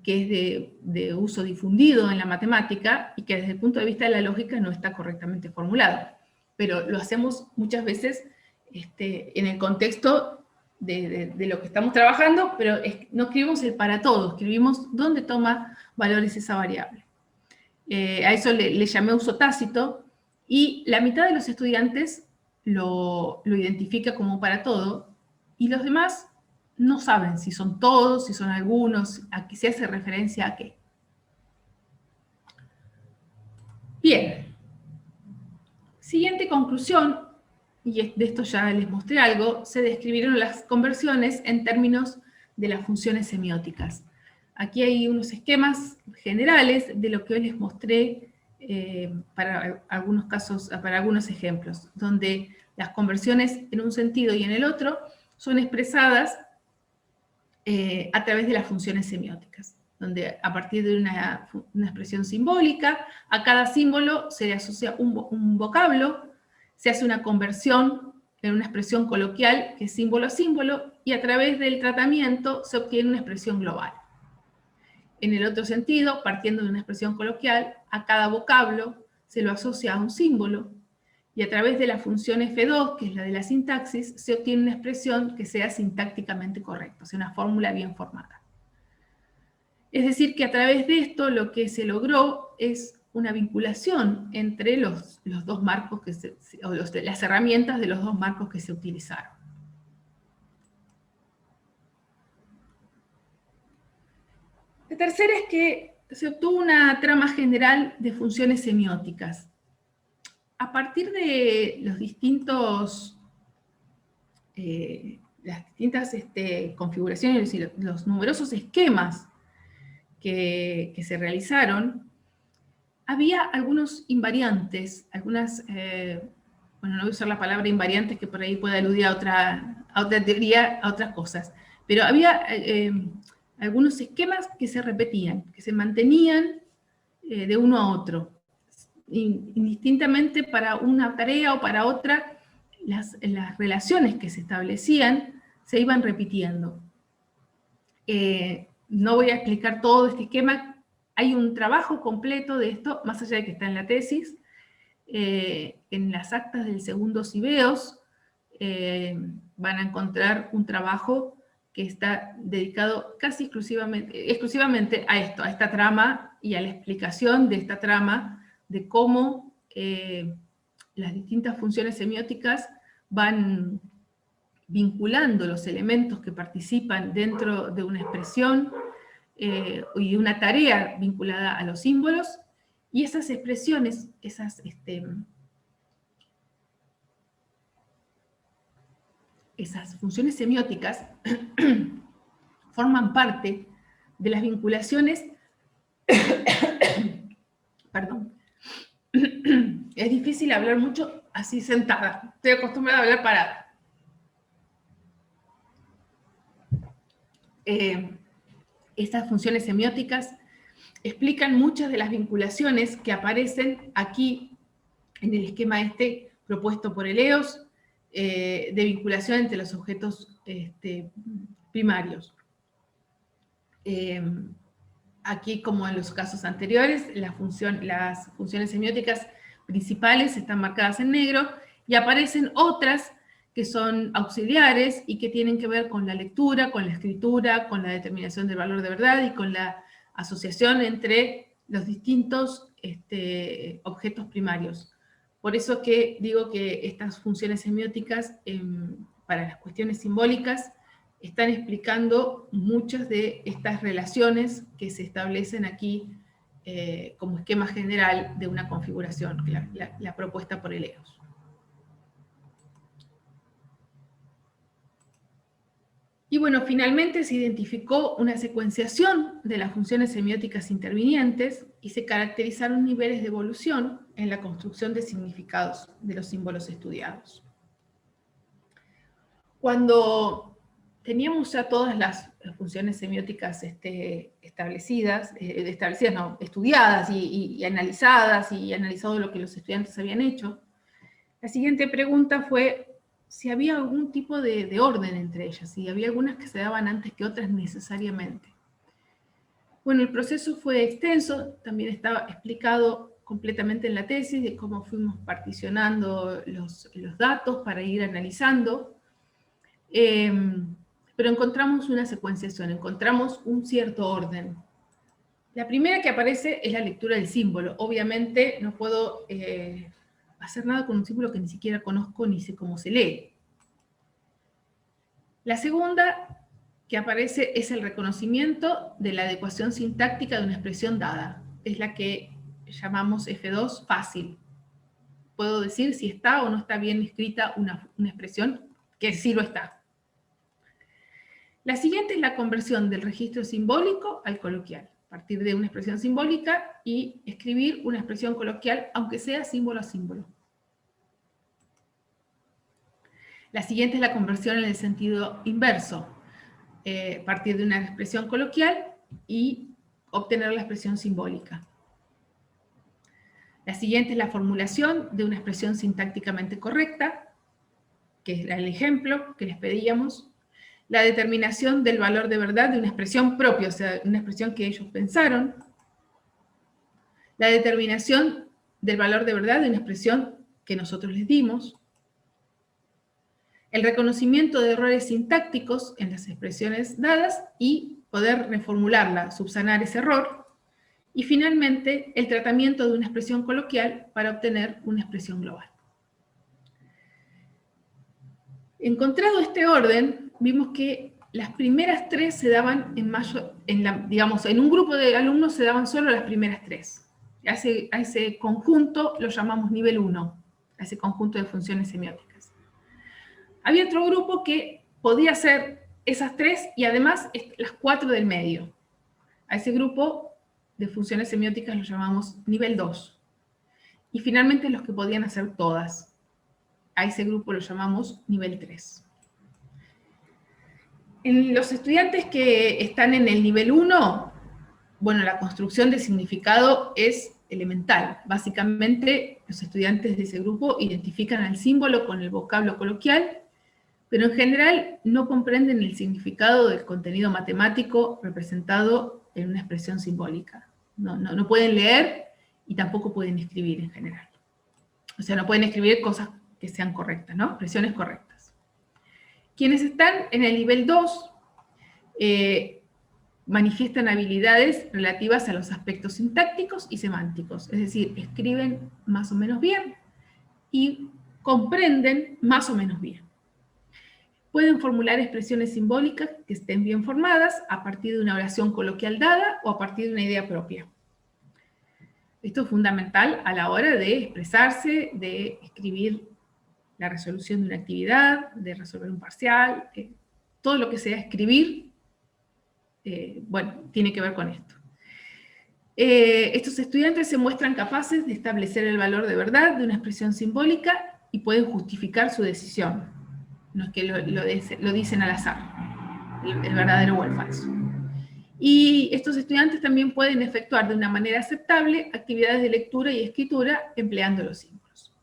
Speaker 2: que es de uso difundido en la matemática y que desde el punto de vista de la lógica no está correctamente formulado. Pero lo hacemos muchas veces en el contexto de lo que estamos trabajando, pero no escribimos el para todo, escribimos dónde toma valores esa variable. A eso le llamé uso tácito, y la mitad de los estudiantes lo identifica como para todo, y los demás no saben si son todos, si son algunos, aquí se hace referencia a qué. Bien. Siguiente conclusión, y de esto ya les mostré algo, se describieron las conversiones en términos de las funciones semióticas. Aquí hay unos esquemas generales de lo que hoy les mostré para algunos casos, para algunos ejemplos, donde las conversiones en un sentido y en el otro son expresadas a través de las funciones semióticas, donde a partir de una expresión simbólica, a cada símbolo se le asocia un vocablo, se hace una conversión en una expresión coloquial que es símbolo a símbolo, y a través del tratamiento se obtiene una expresión global. En el otro sentido, partiendo de una expresión coloquial, a cada vocablo se lo asocia a un símbolo, y a través de la función F2, que es la de la sintaxis, se obtiene una expresión que sea sintácticamente correcta, o sea, una fórmula bien formada. Es decir, que a través de esto lo que se logró es una vinculación entre los dos marcos, las herramientas de los dos marcos que se utilizaron. La tercera es que se obtuvo una trama general de funciones semióticas. A partir de los distintos, las distintas configuraciones y los numerosos esquemas que se realizaron, había algunos invariantes, algunas, bueno, no voy a usar la palabra invariantes que por ahí puede aludir a otra teoría, a otras cosas, pero había algunos esquemas que se repetían, que se mantenían de uno a otro. Indistintamente para una tarea o para otra, las relaciones que se establecían se iban repitiendo. No voy a explicar todo este esquema, hay un trabajo completo de esto, más allá de que está en la tesis, en las actas del segundo CIBEOS van a encontrar un trabajo que está dedicado casi exclusivamente a esto, a esta trama y a la explicación de esta trama, de cómo las distintas funciones semióticas van vinculando los elementos que participan dentro de una expresión y una tarea vinculada a los símbolos, y esas expresiones, esas funciones semióticas forman parte de las vinculaciones. Perdón. Es difícil hablar mucho así sentada. Estoy acostumbrada a hablar parada. Estas funciones semióticas explican muchas de las vinculaciones que aparecen aquí en el esquema propuesto por Eleos, de vinculación entre los objetos primarios. Aquí, como en los casos anteriores, las funciones semióticas principales están marcadas en negro, y aparecen otras que son auxiliares y que tienen que ver con la lectura, con la escritura, con la determinación del valor de verdad y con la asociación entre los distintos objetos primarios. Por eso que digo que estas funciones semióticas, para las cuestiones simbólicas, están explicando muchas de estas relaciones que se establecen aquí como esquema general de una configuración, la propuesta por Eleos. Y bueno, finalmente se identificó una secuenciación de las funciones semióticas intervinientes y se caracterizaron niveles de evolución en la construcción de significados de los símbolos estudiados. Cuando teníamos ya todas las funciones semióticas estudiadas y analizadas, y analizado lo que los estudiantes habían hecho, la siguiente pregunta fue si había algún tipo de orden entre ellas, si había algunas que se daban antes que otras necesariamente. Bueno, el proceso fue extenso, también estaba explicado completamente en la tesis de cómo fuimos particionando los datos para ir analizando, pero encontramos una secuenciación, encontramos un cierto orden. La primera que aparece es la lectura del símbolo. Obviamente no puedo hacer nada con un símbolo que ni siquiera conozco ni sé cómo se lee. La segunda que aparece es el reconocimiento de la adecuación sintáctica de una expresión dada. Es la que llamamos F2 fácil. Puedo decir si está o no está bien escrita una expresión, que sí lo está. La siguiente es la conversión del registro simbólico al coloquial. Partir de una expresión simbólica y escribir una expresión coloquial, aunque sea símbolo a símbolo. La siguiente es la conversión en el sentido inverso. Partir de una expresión coloquial y obtener la expresión simbólica. La siguiente es la formulación de una expresión sintácticamente correcta, que era el ejemplo que les pedíamos. La determinación del valor de verdad de una expresión propia, o sea, una expresión que ellos pensaron. La determinación del valor de verdad de una expresión que nosotros les dimos. El reconocimiento de errores sintácticos en las expresiones dadas y poder reformularla, subsanar ese error. Y finalmente, el tratamiento de una expresión coloquial para obtener una expresión global. Encontrado este orden, vimos que las primeras tres se daban en un grupo de alumnos se daban solo las primeras tres. A ese conjunto lo llamamos nivel 1, a ese conjunto de funciones semióticas. Había otro grupo que podía hacer esas tres y además las 4 del medio. A ese grupo de funciones semióticas lo llamamos nivel 2. Y finalmente los que podían hacer todas. A ese grupo lo llamamos nivel 3. En los estudiantes que están en el nivel 1, bueno, la construcción de significado es elemental. Básicamente, los estudiantes de ese grupo identifican al símbolo con el vocablo coloquial, pero en general no comprenden el significado del contenido matemático representado en una expresión simbólica. No pueden leer y tampoco pueden escribir en general. O sea, no pueden escribir cosas que sean correctas, ¿no? Expresiones correctas. Quienes están en el nivel 2 manifiestan habilidades relativas a los aspectos sintácticos y semánticos, es decir, escriben más o menos bien y comprenden más o menos bien. Pueden formular expresiones simbólicas que estén bien formadas a partir de una oración coloquial dada o a partir de una idea propia. Esto es fundamental a la hora de expresarse, de escribir la resolución de una actividad, de resolver un parcial, todo lo que sea escribir, bueno, tiene que ver con esto. Estos estudiantes se muestran capaces de establecer el valor de verdad de una expresión simbólica y pueden justificar su decisión. No es que lo dicen al azar, el verdadero o el falso. Y estos estudiantes también pueden efectuar de una manera aceptable actividades de lectura y escritura empleando los símbolos.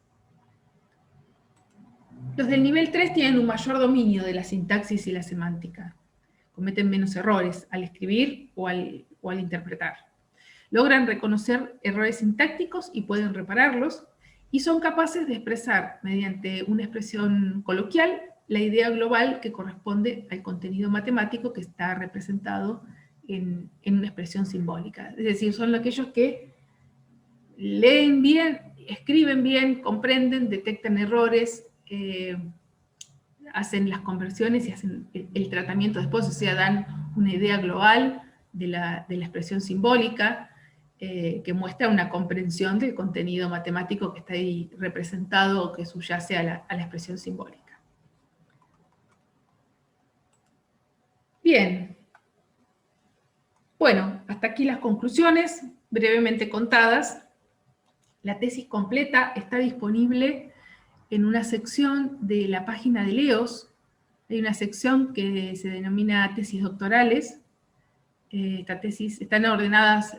Speaker 2: Los del nivel 3 tienen un mayor dominio de la sintaxis y la semántica. Cometen menos errores al escribir o al interpretar. Logran reconocer errores sintácticos y pueden repararlos, y son capaces de expresar mediante una expresión coloquial la idea global que corresponde al contenido matemático que está representado en una expresión simbólica. Es decir, son aquellos que leen bien, escriben bien, comprenden, detectan errores, hacen las conversiones y hacen el tratamiento después, o sea, dan una idea global de la expresión simbólica, que muestra una comprensión del contenido matemático que está ahí representado o que subyace a la expresión simbólica. Bien. Bueno, hasta aquí las conclusiones, brevemente contadas. La tesis completa está disponible en una sección de la página de LEOS. Hay una sección que se denomina tesis doctorales. Esta tesis están ordenadas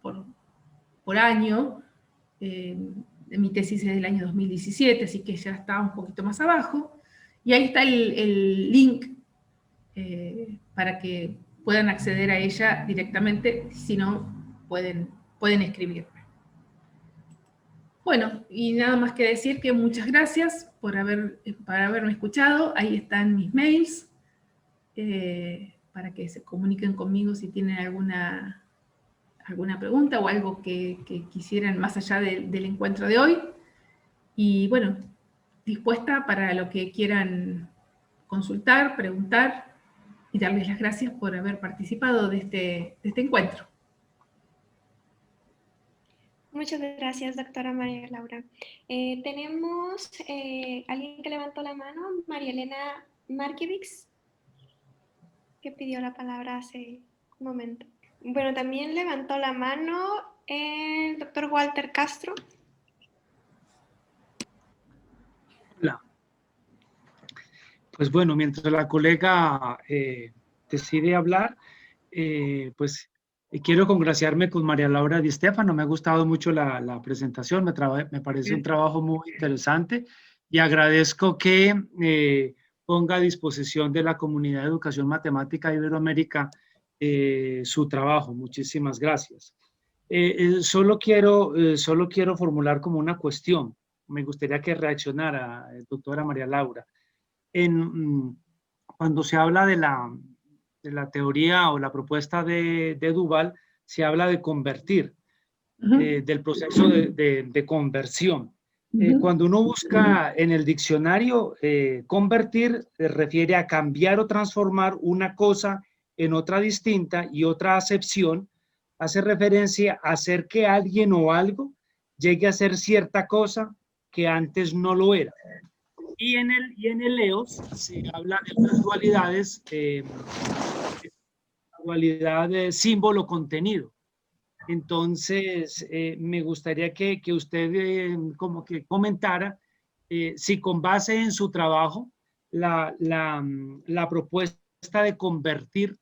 Speaker 2: por año. Mi tesis es del año 2017, así que ya está un poquito más abajo. Y ahí está el link para que puedan acceder a ella directamente, si no, pueden escribirme. Bueno, y nada más que decir que muchas gracias por haberme escuchado. Ahí están mis mails, para que se comuniquen conmigo si tienen alguna pregunta o algo que quisieran más allá del encuentro de hoy. Y bueno, dispuesta para lo que quieran consultar, preguntar. y darles las gracias por haber participado de este encuentro.
Speaker 1: Muchas gracias, doctora María Laura. Tenemos alguien que levantó la mano, María Elena Markiewicz, que pidió la palabra hace un momento. Bueno, también levantó la mano el doctor Walter Castro.
Speaker 3: Hola. Pues bueno, mientras la colega decide hablar, pues quiero congraciarme con María Laura Di Stefano. Me ha gustado mucho la presentación, me parece un trabajo muy interesante y agradezco que ponga a disposición de la comunidad de educación matemática de Iberoamérica su trabajo. Muchísimas gracias. Solo quiero formular como una cuestión. Me gustaría que reaccionara, doctora María Laura. Cuando se habla de la teoría o la propuesta de Duval, se habla de convertir, del proceso de conversión. Cuando uno busca en el diccionario, convertir se refiere a cambiar o transformar una cosa en otra distinta, y otra acepción hace referencia a hacer que alguien o algo llegue a ser cierta cosa que antes no lo era. Y en el EOS se habla de unas dualidades, dualidad de símbolo-contenido. Entonces, me gustaría que usted como que comentara si con base en su trabajo la propuesta de convertir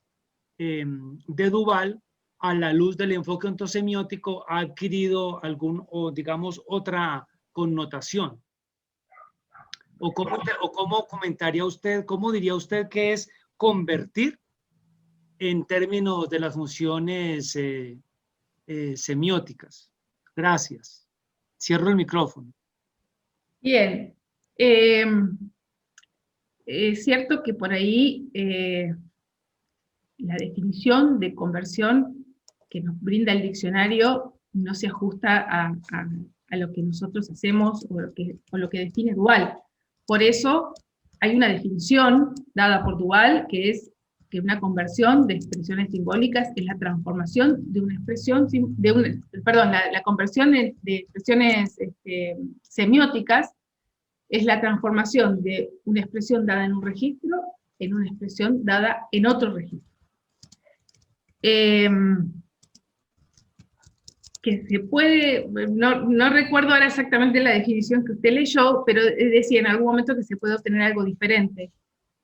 Speaker 3: de Duval a la luz del enfoque ontosemiótico ha adquirido o digamos otra connotación. ¿O cómo comentaría usted, cómo diría usted que es convertir en términos de las funciones semióticas? Gracias. Cierro el micrófono.
Speaker 2: Bien. Es cierto que por ahí la definición de conversión que nos brinda el diccionario no se ajusta a lo que nosotros hacemos o lo que define Duval. Por eso hay una definición dada por Duval, que es que una conversión de expresiones simbólicas es la transformación de una expresión, la conversión de expresiones semióticas es la transformación de una expresión dada en un registro en una expresión dada en otro registro. Que se puede, no recuerdo ahora exactamente la definición que usted leyó, pero decía en algún momento que se puede obtener algo diferente.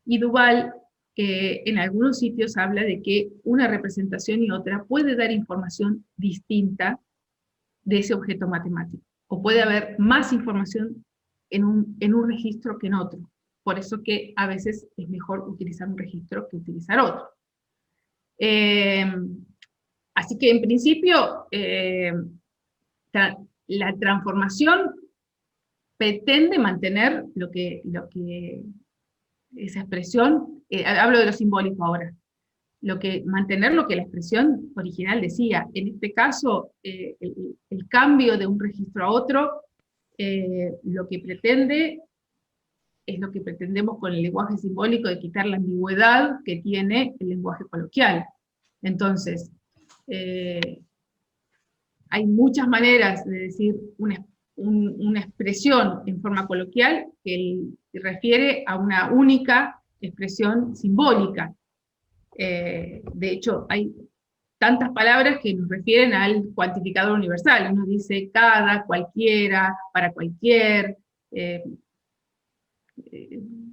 Speaker 2: Y Duval, en algunos sitios habla de que una representación y otra puede dar información distinta de ese objeto matemático, o puede haber más información en un registro que en otro. Por eso que a veces es mejor utilizar un registro que utilizar otro. Así que en principio la transformación pretende mantener lo que esa expresión, hablo de lo simbólico ahora, mantener lo que la expresión original decía. En este caso, el cambio de un registro a otro, lo que pretende es lo que pretendemos con el lenguaje simbólico, de quitar la ambigüedad que tiene el lenguaje coloquial. Entonces, hay muchas maneras de decir una expresión en forma coloquial que refiere a una única expresión simbólica. De hecho, hay tantas palabras que nos refieren al cuantificador universal. Uno dice cada, cualquiera, para cualquier,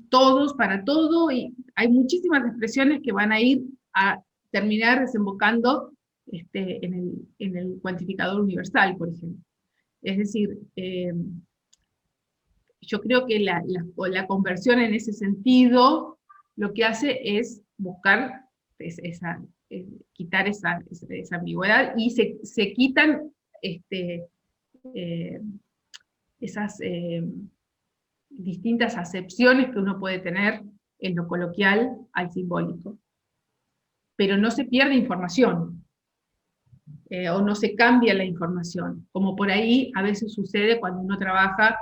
Speaker 2: todos, para todo, y hay muchísimas expresiones que van a ir a terminar desembocando en el cuantificador universal, por ejemplo. Es decir, yo creo que la conversión en ese sentido lo que hace es buscar quitar esa ambigüedad, y se quitan esas distintas acepciones que uno puede tener en lo coloquial al simbólico. Pero no se pierde información, o no se cambia la información, como por ahí a veces sucede cuando uno trabaja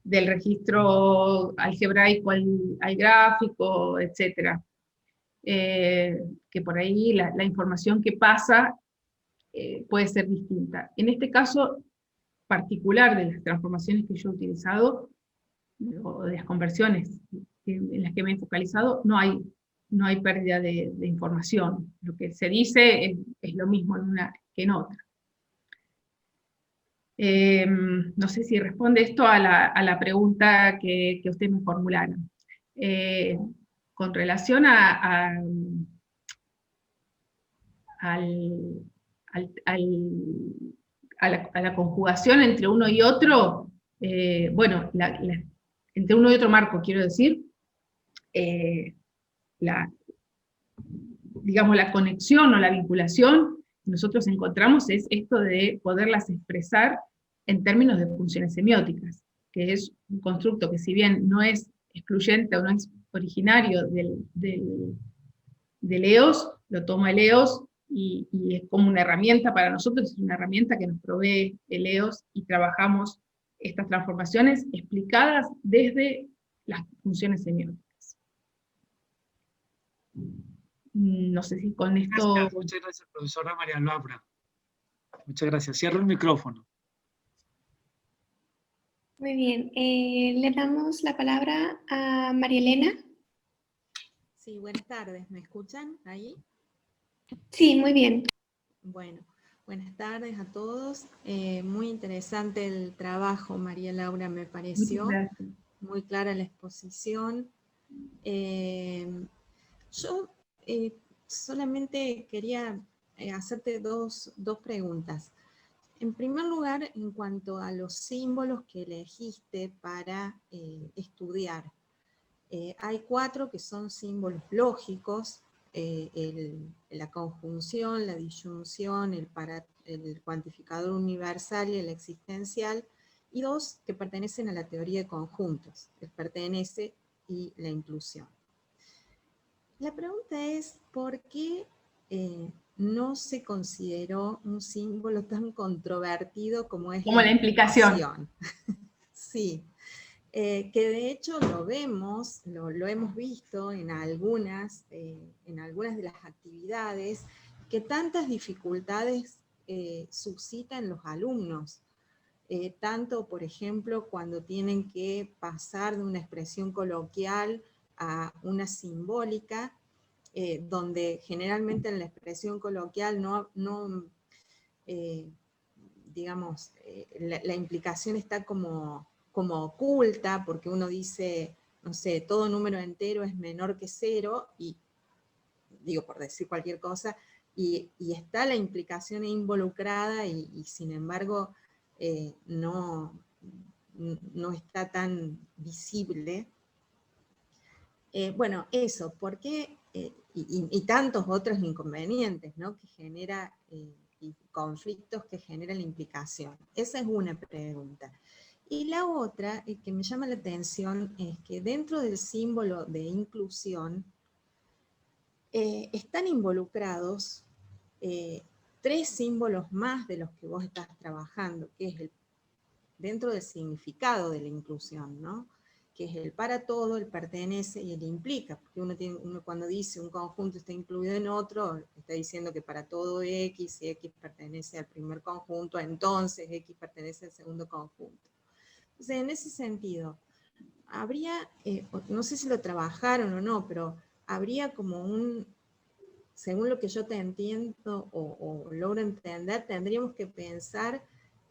Speaker 2: del registro algebraico al gráfico, etc. que por ahí la información que pasa puede ser distinta. En este caso particular de las transformaciones que yo he utilizado, o de las conversiones en las que me he focalizado, no hay pérdida de información. Lo que se dice es lo mismo en una que en otra. No sé si responde esto a la pregunta que ustedes me formularon. Con relación a la conjugación entre uno y otro, bueno, entre uno y otro marco, quiero decir, digamos, la conexión o la vinculación que nosotros encontramos es esto de poderlas expresar en términos de funciones semióticas, que es un constructo que si bien no es excluyente o no es originario del EOS, lo toma el EOS y es como una herramienta para nosotros, es una herramienta que nos provee el EOS y trabajamos estas transformaciones explicadas desde las funciones semióticas. No sé si con esto...
Speaker 3: Gracias, muchas gracias, profesora María Laura. Muchas gracias. Cierro el micrófono.
Speaker 1: Muy bien. Le damos la palabra a María Elena.
Speaker 4: Sí, buenas tardes. ¿Me escuchan ahí?
Speaker 1: Sí, muy bien.
Speaker 4: Bueno, buenas tardes a todos. Muy interesante el trabajo, María Laura, me pareció. Muy clara la exposición. Yo solamente quería hacerte dos preguntas. En primer lugar, en cuanto a los símbolos que elegiste para estudiar, hay 4 que son símbolos lógicos, la conjunción, la disyunción, el cuantificador universal y el existencial, y 2 que pertenecen a la teoría de conjuntos, el pertenece y la inclusión. La pregunta es, ¿por qué no se consideró un símbolo tan controvertido como es
Speaker 2: la implicación?
Speaker 4: Sí, que de hecho lo vemos, lo hemos visto en algunas de las actividades, que tantas dificultades suscita en los alumnos. Tanto, por ejemplo, cuando tienen que pasar de una expresión coloquial a una simbólica, donde generalmente en la expresión coloquial digamos, la implicación está como oculta, porque uno dice, no sé, todo número entero es menor que 0, y digo, por decir cualquier cosa, y está la implicación involucrada, y sin embargo no está tan visible. Bueno, eso, ¿por qué? Y tantos otros inconvenientes, ¿no?, que genera, y conflictos que genera la implicación. Esa es una pregunta. Y la otra que me llama la atención es que dentro del símbolo de inclusión están involucrados 3 símbolos más de los que vos estás trabajando, que es dentro del significado de la inclusión, ¿no?, que es el para todo, el pertenece y el implica, porque uno cuando dice un conjunto está incluido en otro, está diciendo que para todo X, y X pertenece al primer conjunto, entonces X pertenece al segundo conjunto. Entonces, en ese sentido, habría, no sé si lo trabajaron o no, pero habría como según lo que yo te entiendo o logro entender, tendríamos que pensar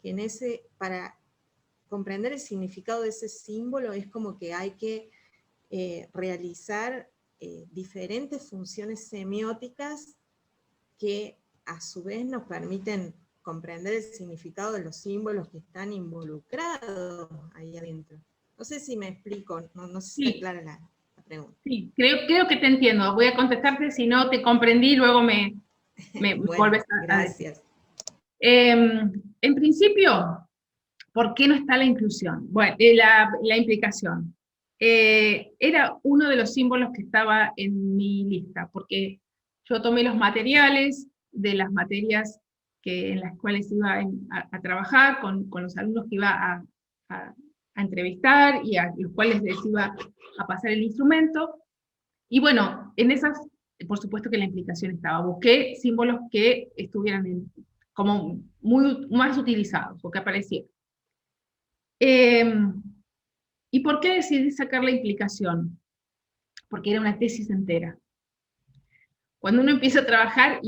Speaker 4: que para comprender el significado de ese símbolo es como que hay que realizar diferentes funciones semióticas que a su vez nos permiten comprender el significado de los símbolos que están involucrados ahí adentro. No sé si me explico, no sé si está clara la pregunta.
Speaker 2: Sí, creo que te entiendo. Voy a contestarte, si no te comprendí, luego me
Speaker 4: bueno,
Speaker 2: vuelves a
Speaker 4: gracias.
Speaker 2: En principio, ¿por qué no está la inclusión? Bueno, la implicación. Era uno de los símbolos que estaba en mi lista, porque yo tomé los materiales de las materias en las cuales iba a trabajar, con los alumnos que iba a entrevistar y a los cuales les iba a pasar el instrumento. Y bueno, en esas por supuesto que la implicación estaba. Busqué símbolos que estuvieran como más utilizados, o que aparecieran. ¿Y por qué decidí sacar la implicación? Porque era una tesis entera. Cuando uno empieza a trabajar,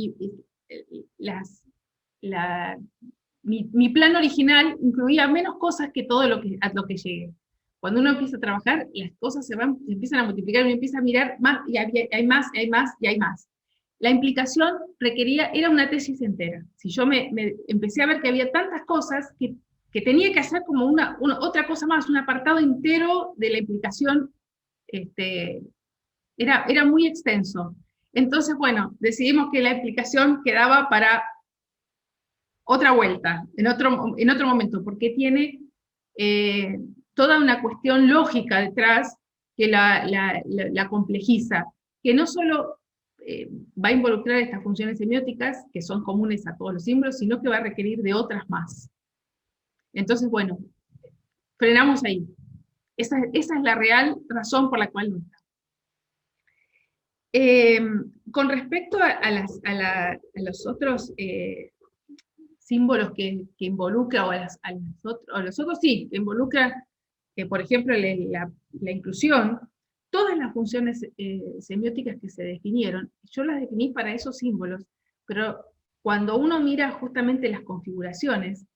Speaker 2: mi plan original incluía menos cosas que todo a lo que llegué. Cuando uno empieza a trabajar, las cosas se empiezan a multiplicar, uno empieza a mirar más, y hay más, y hay más, y hay más. La implicación era una tesis entera. Si yo me empecé a ver que había tantas cosas que tenía que hacer como otra cosa más, un apartado entero de la implicación, era muy extenso. Entonces, bueno, decidimos que la implicación quedaba para otra vuelta, en otro momento, porque tiene toda una cuestión lógica detrás que la complejiza, que no solo va a involucrar estas funciones semióticas, que son comunes a todos los símbolos, sino que va a requerir de otras más. Entonces, bueno, frenamos ahí. Esa es la real razón por la cual no está. Con respecto a los otros símbolos que involucra, o a los otros sí, que involucra, por ejemplo, la inclusión, todas las funciones semióticas que se definieron, yo las definí para esos símbolos, pero cuando uno mira justamente las configuraciones,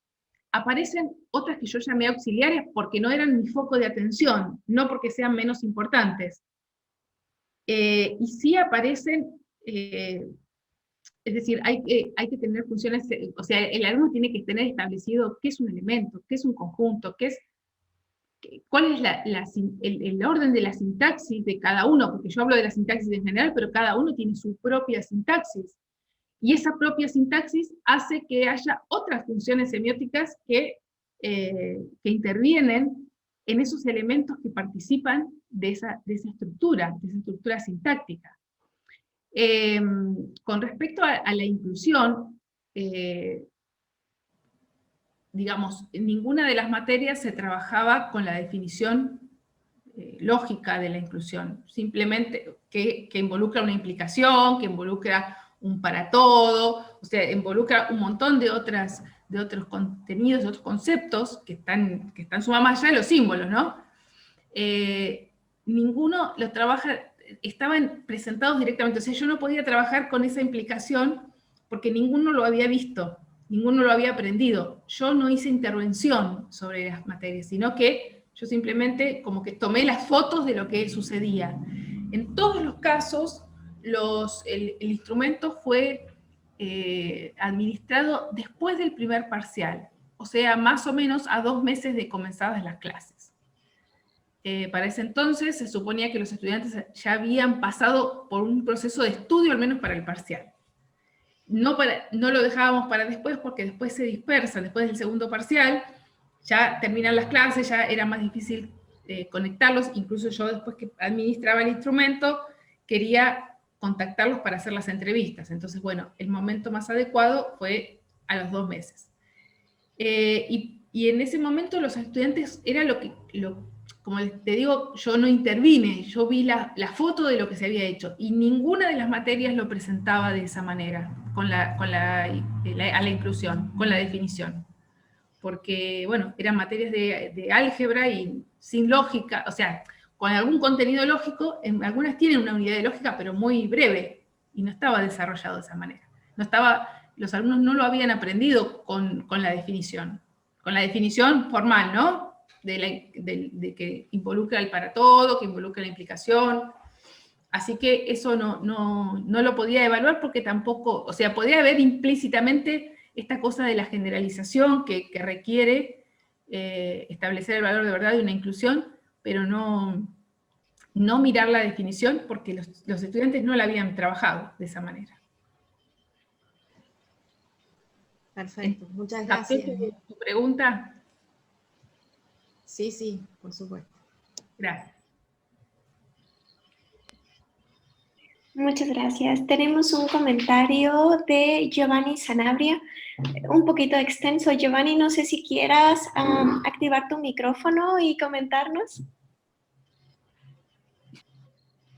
Speaker 2: aparecen otras que yo llamé auxiliares porque no eran mi foco de atención, no porque sean menos importantes. Y sí aparecen, es decir, hay que tener funciones, o sea, el alumno tiene que tener establecido qué es un elemento, qué es un conjunto, cuál es el orden de la sintaxis de cada uno, porque yo hablo de la sintaxis en general, pero cada uno tiene su propia sintaxis. Y esa propia sintaxis hace que haya otras funciones semióticas que intervienen en esos elementos que participan de esa estructura sintáctica. Con respecto a la inclusión, digamos, en ninguna de las materias se trabajaba con la definición lógica de la inclusión, simplemente que involucra una implicación, que involucra un para todo, o sea, involucra un montón de otros contenidos, de otros conceptos que están sumando más allá de los símbolos, ¿no? Ninguno los trabaja, estaban presentados directamente, o sea, yo no podía trabajar con esa implicación porque ninguno lo había visto, ninguno lo había aprendido. Yo no hice intervención sobre las materias, sino que yo simplemente como que tomé las fotos de lo que sucedía. En todos los casos, el instrumento fue administrado después del primer parcial, o sea, más o menos a 2 meses de comenzadas las clases. Para ese entonces se suponía que los estudiantes ya habían pasado por un proceso de estudio, al menos para el parcial. No lo dejábamos para después, porque después se dispersan, después del segundo parcial, ya terminan las clases, ya era más difícil conectarlos, incluso yo después que administraba el instrumento, quería contactarlos para hacer las entrevistas. Entonces, bueno, el momento más adecuado fue a los 2 meses. Y en ese momento los estudiantes, era como te digo, yo no intervine, yo vi la foto de lo que se había hecho, y ninguna de las materias lo presentaba de esa manera, a la inclusión, con la definición. Porque, bueno, eran materias de álgebra y sin lógica, o sea, con algún contenido lógico, algunas tienen una unidad de lógica, pero muy breve, y no estaba desarrollado de esa manera. Los alumnos no lo habían aprendido con la definición formal, ¿no? De que involucra el para todo, que involucra la implicación. Así que eso no lo podía evaluar porque tampoco, o sea, podía haber implícitamente esta cosa de la generalización que requiere establecer el valor de verdad de una inclusión, pero no mirar la definición porque los estudiantes no la habían trabajado de esa manera.
Speaker 4: Perfecto, muchas gracias.
Speaker 2: ¿Tu pregunta?
Speaker 4: Sí, por supuesto.
Speaker 2: Gracias.
Speaker 1: Muchas gracias. Tenemos un comentario de Giovanni Sanabria, un poquito extenso. Giovanni, no sé si quieras activar tu micrófono y comentarnos.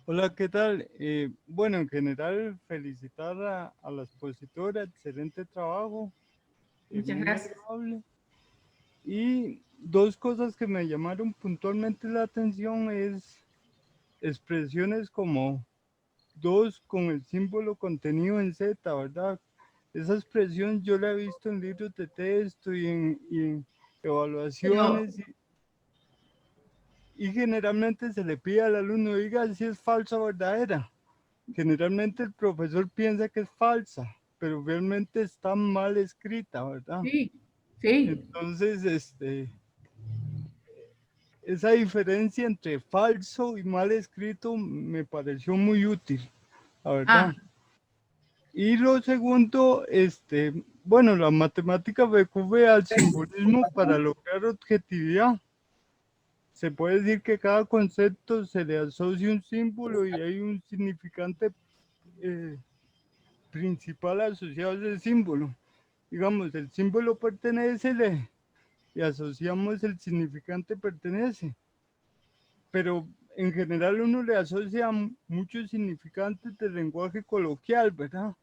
Speaker 5: Hola, ¿qué tal? Bueno, en general, felicitar a la expositora, excelente trabajo,
Speaker 2: Muchas
Speaker 5: muy
Speaker 2: gracias.
Speaker 5: agradable. Y dos cosas que me llamaron puntualmente la atención es expresiones como dos con el símbolo contenido en Z, ¿verdad? Esa expresión yo la he visto en libros de texto y en evaluaciones y generalmente se le pide al alumno, diga si es falsa o verdadera. Generalmente el profesor piensa que es falsa, pero realmente está mal escrita, ¿verdad?
Speaker 2: Sí, sí.
Speaker 5: Entonces, esa diferencia entre falso y mal escrito me pareció muy útil, la verdad.
Speaker 2: Ah,
Speaker 5: Y lo segundo, bueno, la matemática recurre al simbolismo para lograr objetividad. Se puede decir que cada concepto se le asocia un símbolo y hay un significante principal asociado a ese símbolo. Digamos, el símbolo pertenece, le asociamos el significante pertenece, pero en general uno le asocia muchos significantes del lenguaje coloquial, ¿verdad?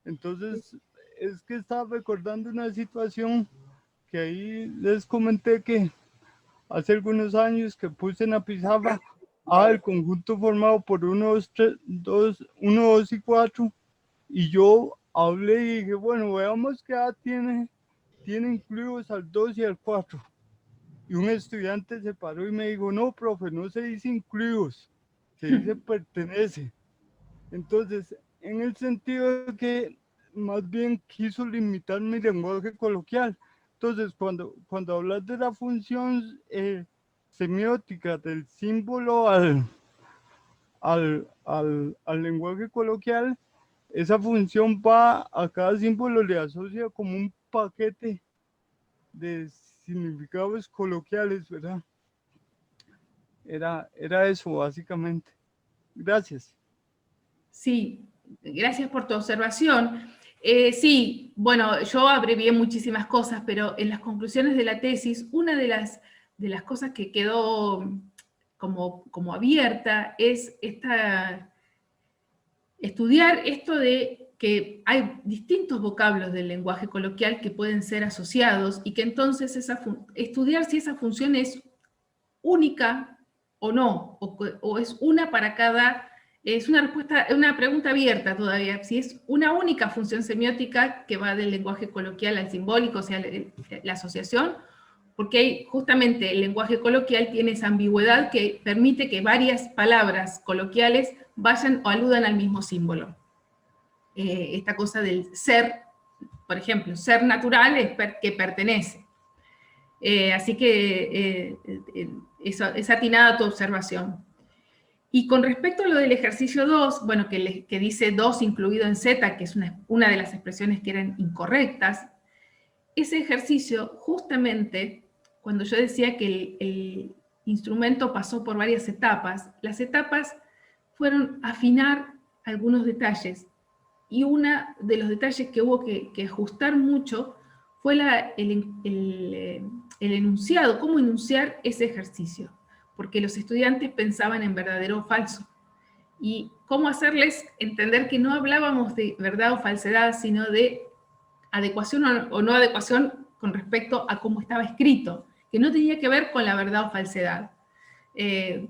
Speaker 5: Entonces, es que estaba recordando una situación que ahí les comenté que hace algunos años que puse en la pizarra el conjunto formado por 1, 2, 3, 2, 1, 2 y 4, y yo hablé y dije, bueno, veamos qué edad tiene incluidos al 2 y al 4. Y un estudiante se paró y me dijo, no, profe, no se dice incluidos, se dice pertenece. Entonces, en el sentido de que más bien quiso limitar mi lenguaje coloquial. Entonces, cuando hablas de la función semiótica del símbolo al lenguaje coloquial, esa función va a cada símbolo, le asocia como un paquete de significados coloquiales, ¿verdad? Era eso, básicamente. Gracias.
Speaker 2: sí, gracias por tu observación. Sí, bueno, yo abrevié muchísimas cosas, pero en las conclusiones de la tesis, una de las cosas que quedó como abierta es estudiar esto de que hay distintos vocablos del lenguaje coloquial que pueden ser asociados y que entonces estudiar si esa función es única o no, o es una para cada, es una pregunta abierta todavía, si es una única función semiótica que va del lenguaje coloquial al simbólico, o sea, la asociación, porque justamente el lenguaje coloquial tiene esa ambigüedad que permite que varias palabras coloquiales vayan o aludan al mismo símbolo. Esta cosa del ser, por ejemplo, ser natural es que pertenece. Así que es atinada tu observación. Y con respecto a lo del ejercicio 2, bueno, que dice 2 incluido en Z, que es una de las expresiones que eran incorrectas, ese ejercicio justamente, cuando yo decía que el instrumento pasó por varias etapas, las etapas fueron afinar algunos detalles. Y uno de los detalles que hubo que ajustar mucho fue el enunciado, cómo enunciar ese ejercicio, porque los estudiantes pensaban en verdadero o falso. Y cómo hacerles entender que no hablábamos de verdad o falsedad, sino de adecuación o no adecuación con respecto a cómo estaba escrito, que no tenía que ver con la verdad o falsedad.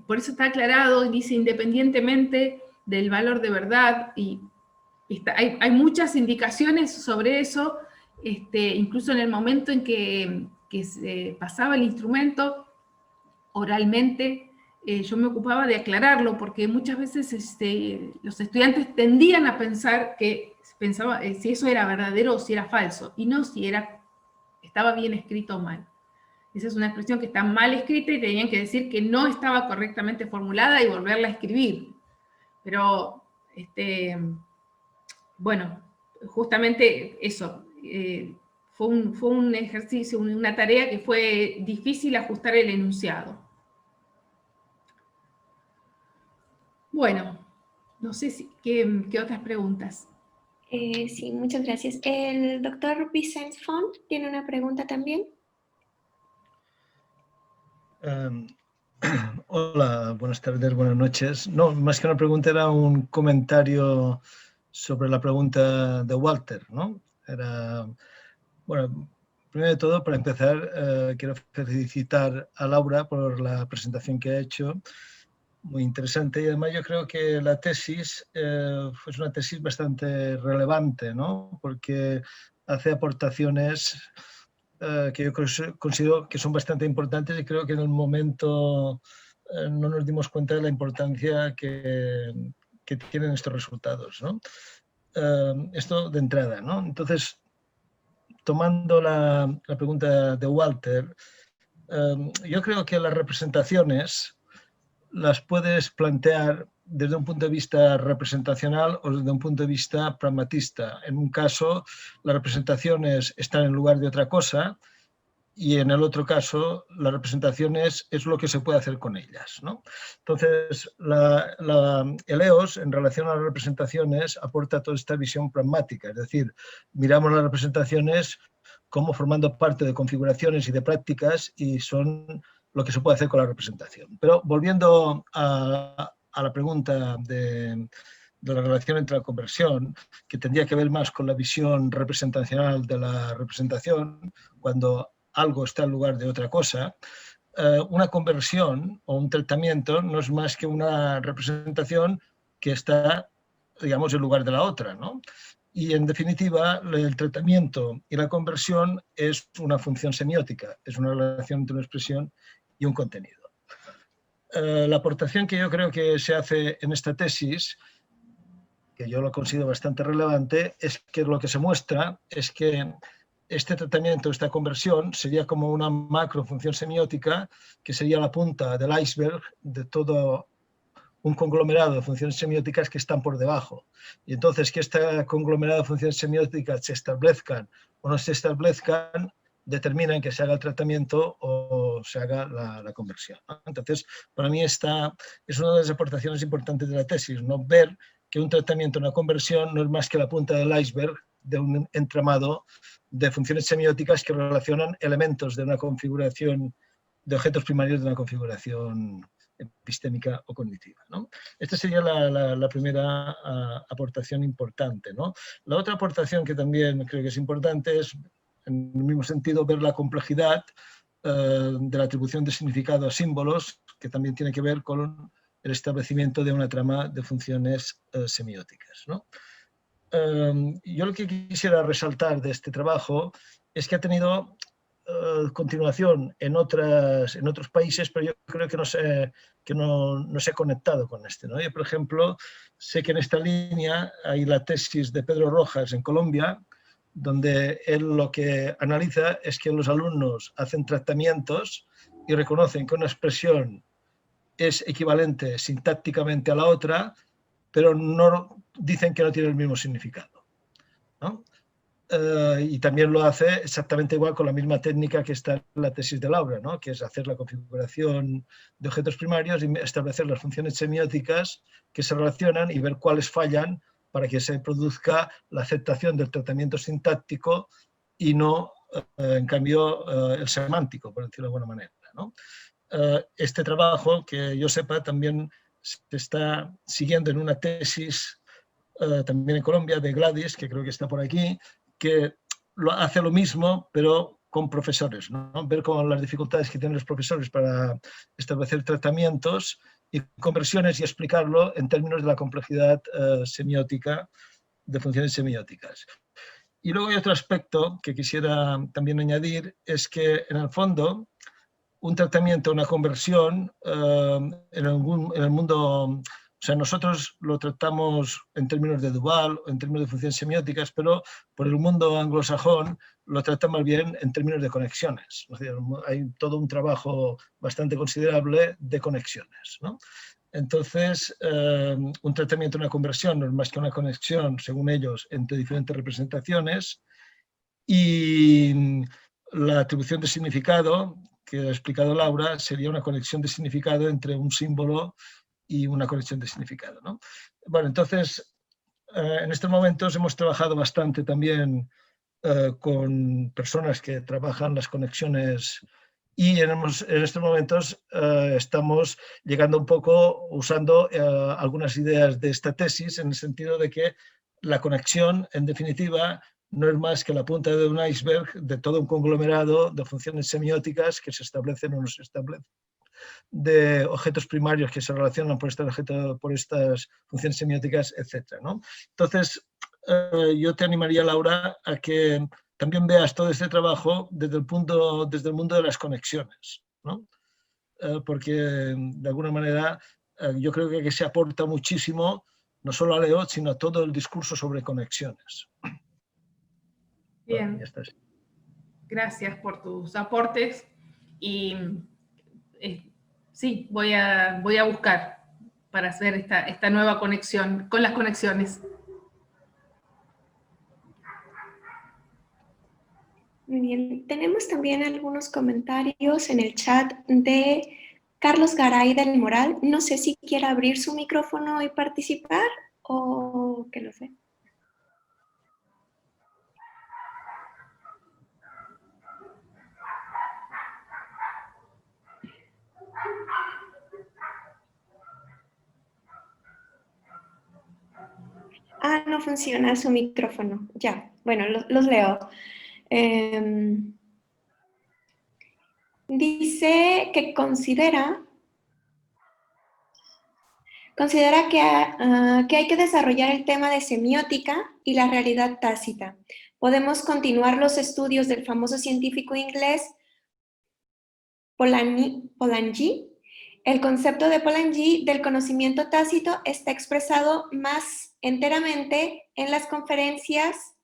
Speaker 2: Por eso está aclarado, dice independientemente del valor de verdad, y hay muchas indicaciones sobre eso, incluso en el momento en que se pasaba el instrumento oralmente, yo me ocupaba de aclararlo, porque muchas veces los estudiantes tendían a pensar que pensaba si eso era verdadero o si era falso, y no si estaba bien escrito o mal. Esa es una expresión que está mal escrita y tenían que decir que no estaba correctamente formulada y volverla a escribir. Pero, bueno, justamente eso, fue un ejercicio, una tarea que fue difícil ajustar el enunciado. Bueno, no sé qué otras preguntas.
Speaker 1: Sí, muchas gracias. El doctor Vicente Font tiene una pregunta también.
Speaker 6: Hola, buenas tardes, buenas noches. No, más que una pregunta era un comentario sobre la pregunta de Walter, ¿no? Era, bueno, primero de todo, para empezar, quiero felicitar a Laura por la presentación que ha hecho, muy interesante, y además yo creo que la tesis es una tesis bastante relevante, ¿no? Porque hace aportaciones que yo considero que son bastante importantes y creo que en el momento no nos dimos cuenta de la importancia que tienen estos resultados, ¿no? Esto de entrada, ¿no? Entonces, tomando la pregunta de Walter, yo creo que las representaciones las puedes plantear desde un punto de vista representacional o desde un punto de vista pragmatista. En un caso, las representaciones están en lugar de otra cosa, y en el otro caso, las representaciones es lo que se puede hacer con ellas, ¿no? Entonces, el EOS, en relación a las representaciones, aporta toda esta visión pragmática, es decir, miramos las representaciones como formando parte de configuraciones y de prácticas y son lo que se puede hacer con la representación. Pero volviendo a la pregunta de la relación entre la conversión, que tendría que ver más con la visión representacional de la representación, cuando algo está en lugar de otra cosa, una conversión o un tratamiento no es más que una representación que está, digamos, en lugar de la otra, ¿no? Y en definitiva, el tratamiento y la conversión es una función semiótica, es una relación entre una expresión y un contenido. La aportación que yo creo que se hace en esta tesis, que yo lo considero bastante relevante, es que lo que se muestra es que este tratamiento, esta conversión, sería como una macrofunción semiótica que sería la punta del iceberg de todo un conglomerado de funciones semióticas que están por debajo. Y entonces que este conglomerado de funciones semióticas se establezcan o no se establezcan, determinan que se haga el tratamiento o se haga la conversión, ¿no? Entonces, para mí esta es una de las aportaciones importantes de la tesis, ¿no? Ver que un tratamiento, una conversión, no es más que la punta del iceberg de un entramado de funciones semióticas que relacionan elementos de una configuración, de objetos primarios de una configuración epistémica o cognitiva, ¿no? Esta sería la primera aportación importante, ¿no? La otra aportación que también creo que es importante es, en el mismo sentido, ver la complejidad de la atribución de significado a símbolos, que también tiene que ver con el establecimiento de una trama de funciones semióticas, ¿no? Yo lo que quisiera resaltar de este trabajo es que ha tenido continuación en otros países, pero yo creo que no se ha conectado con este, ¿no? Yo, por ejemplo, sé que en esta línea hay la tesis de Pedro Rojas en Colombia, donde él lo que analiza es que los alumnos hacen tratamientos y reconocen que una expresión es equivalente sintácticamente a la otra, pero no dicen que no tiene el mismo significado, ¿no? Y también lo hace exactamente igual con la misma técnica que está en la tesis de Laura, ¿no? Que es hacer la configuración de objetos primarios y establecer las funciones semióticas que se relacionan y ver cuáles fallan para que se produzca la aceptación del tratamiento sintáctico y no, en cambio, el semántico, por decirlo de alguna manera, ¿no? Este trabajo, que yo sepa, también se está siguiendo en una tesis también en Colombia de Gladys, que creo que está por aquí, que hace lo mismo, pero con profesores, ¿no? Ver cómo las dificultades que tienen los profesores para establecer tratamientos y conversiones y explicarlo en términos de la complejidad semiótica, de funciones semióticas. Y luego hay otro aspecto que quisiera también añadir, es que en el fondo un tratamiento, una conversión, en el mundo, o sea, nosotros lo tratamos en términos de Duval, en términos de funciones semióticas, pero por el mundo anglosajón lo tratamos bien en términos de conexiones. Es decir, hay todo un trabajo bastante considerable de conexiones, ¿no? Entonces, un tratamiento, una conversión no es más que una conexión, según ellos, entre diferentes representaciones, y la atribución de significado, que ha explicado Laura, sería una conexión de significado entre un símbolo y una conexión de significado, ¿no? Bueno, entonces, en estos momentos hemos trabajado bastante también con personas que trabajan las conexiones y en estos momentos estamos llegando un poco usando algunas ideas de esta tesis en el sentido de que la conexión, en definitiva, no es más que la punta de un iceberg de todo un conglomerado de funciones semióticas que se establecen o no se establecen, de objetos primarios que se relacionan por estas funciones semióticas, etc., ¿no? Entonces, yo te animaría, Laura, a que también veas todo este trabajo desde el mundo de las conexiones, ¿no? Porque de alguna manera yo creo que se aporta muchísimo, no solo a Leot, sino a todo el discurso sobre conexiones.
Speaker 2: Bien,
Speaker 6: Bueno, ya está.
Speaker 2: Gracias por tus aportes y sí, voy a buscar para hacer esta nueva conexión con las conexiones.
Speaker 1: Muy bien, tenemos también algunos comentarios en el chat de Carlos Garay del Moral. No sé si quiere abrir su micrófono y participar o que lo sé. Ah, no funciona su micrófono. Ya, bueno, los leo. Dice que considera que hay que desarrollar el tema de semiótica y la realidad tácita. Podemos continuar los estudios del famoso científico inglés Polanyi. El concepto de Polanyi del conocimiento tácito está expresado más enteramente en las conferencias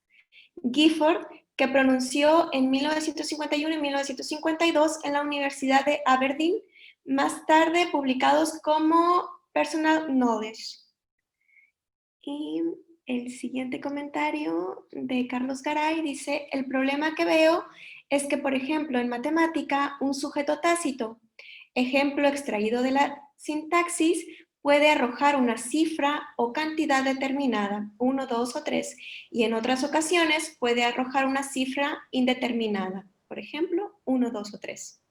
Speaker 1: Gifford, que pronunció en 1951 y 1952 en la Universidad de Aberdeen, más tarde publicados como Personal Knowledge. Y el siguiente comentario de Carlos Garay dice, el problema que veo es que, por ejemplo, en matemática, un sujeto tácito, ejemplo extraído de la sintaxis, puede arrojar una cifra o cantidad determinada, 1, 2 o 3, y en otras ocasiones puede arrojar una cifra indeterminada, por ejemplo, 1, 2 o 3.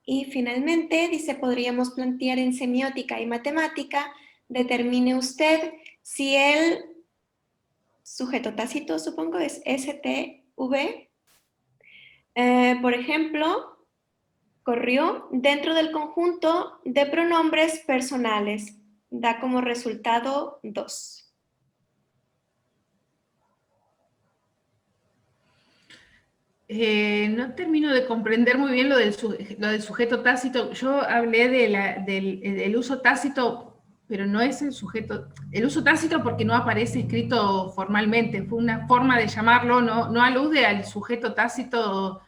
Speaker 1: Y finalmente, dice, podríamos plantear en semiótica y matemática, determine usted si el sujeto tácito, supongo, es STV, por ejemplo, corrió dentro del conjunto de pronombres personales. Da como resultado 2.
Speaker 2: No termino de comprender muy bien lo del sujeto tácito. Yo hablé del uso tácito, pero no es el sujeto. El uso tácito porque no aparece escrito formalmente, fue una forma de llamarlo, no alude al sujeto tácito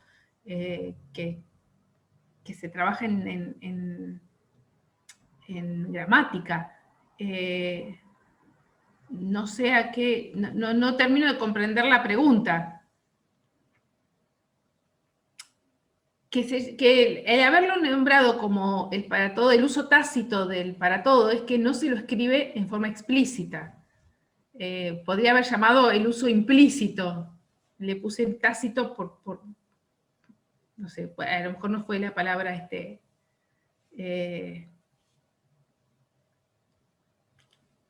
Speaker 2: que se trabaja en gramática. No sé a qué, no termino de comprender la pregunta. Que el haberlo nombrado como el para todo, el uso tácito del para todo, es que no se lo escribe en forma explícita. Podría haber llamado el uso implícito. Le puse tácito por no sé, a lo mejor no fue la palabra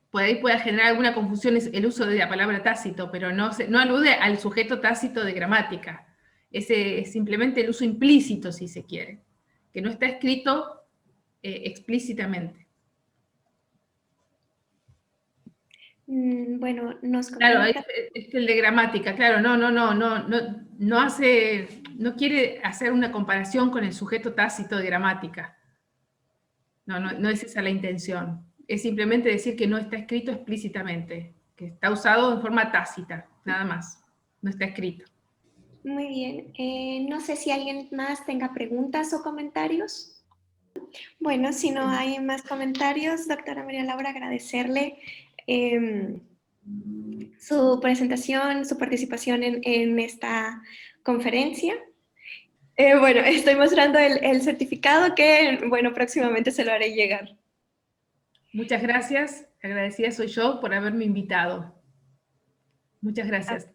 Speaker 2: por ahí puede generar alguna confusión el uso de la palabra tácito, pero no alude al sujeto tácito de gramática. Ese es simplemente el uso implícito, si se quiere, que no está escrito explícitamente.
Speaker 1: Bueno, nos comenta...
Speaker 2: Claro, es el de gramática, claro, no quiere hacer una comparación con el sujeto tácito de gramática. No es esa la intención. Es simplemente decir que no está escrito explícitamente, que está usado en forma tácita, nada más, no está escrito.
Speaker 1: Muy bien. No sé si alguien más tenga preguntas o comentarios. Bueno, si no hay más comentarios, doctora María Laura, agradecerle su presentación, su participación en esta conferencia. Bueno, estoy mostrando el certificado que, bueno, próximamente se lo haré llegar.
Speaker 2: Muchas gracias. Agradecida soy yo por haberme invitado. Muchas gracias.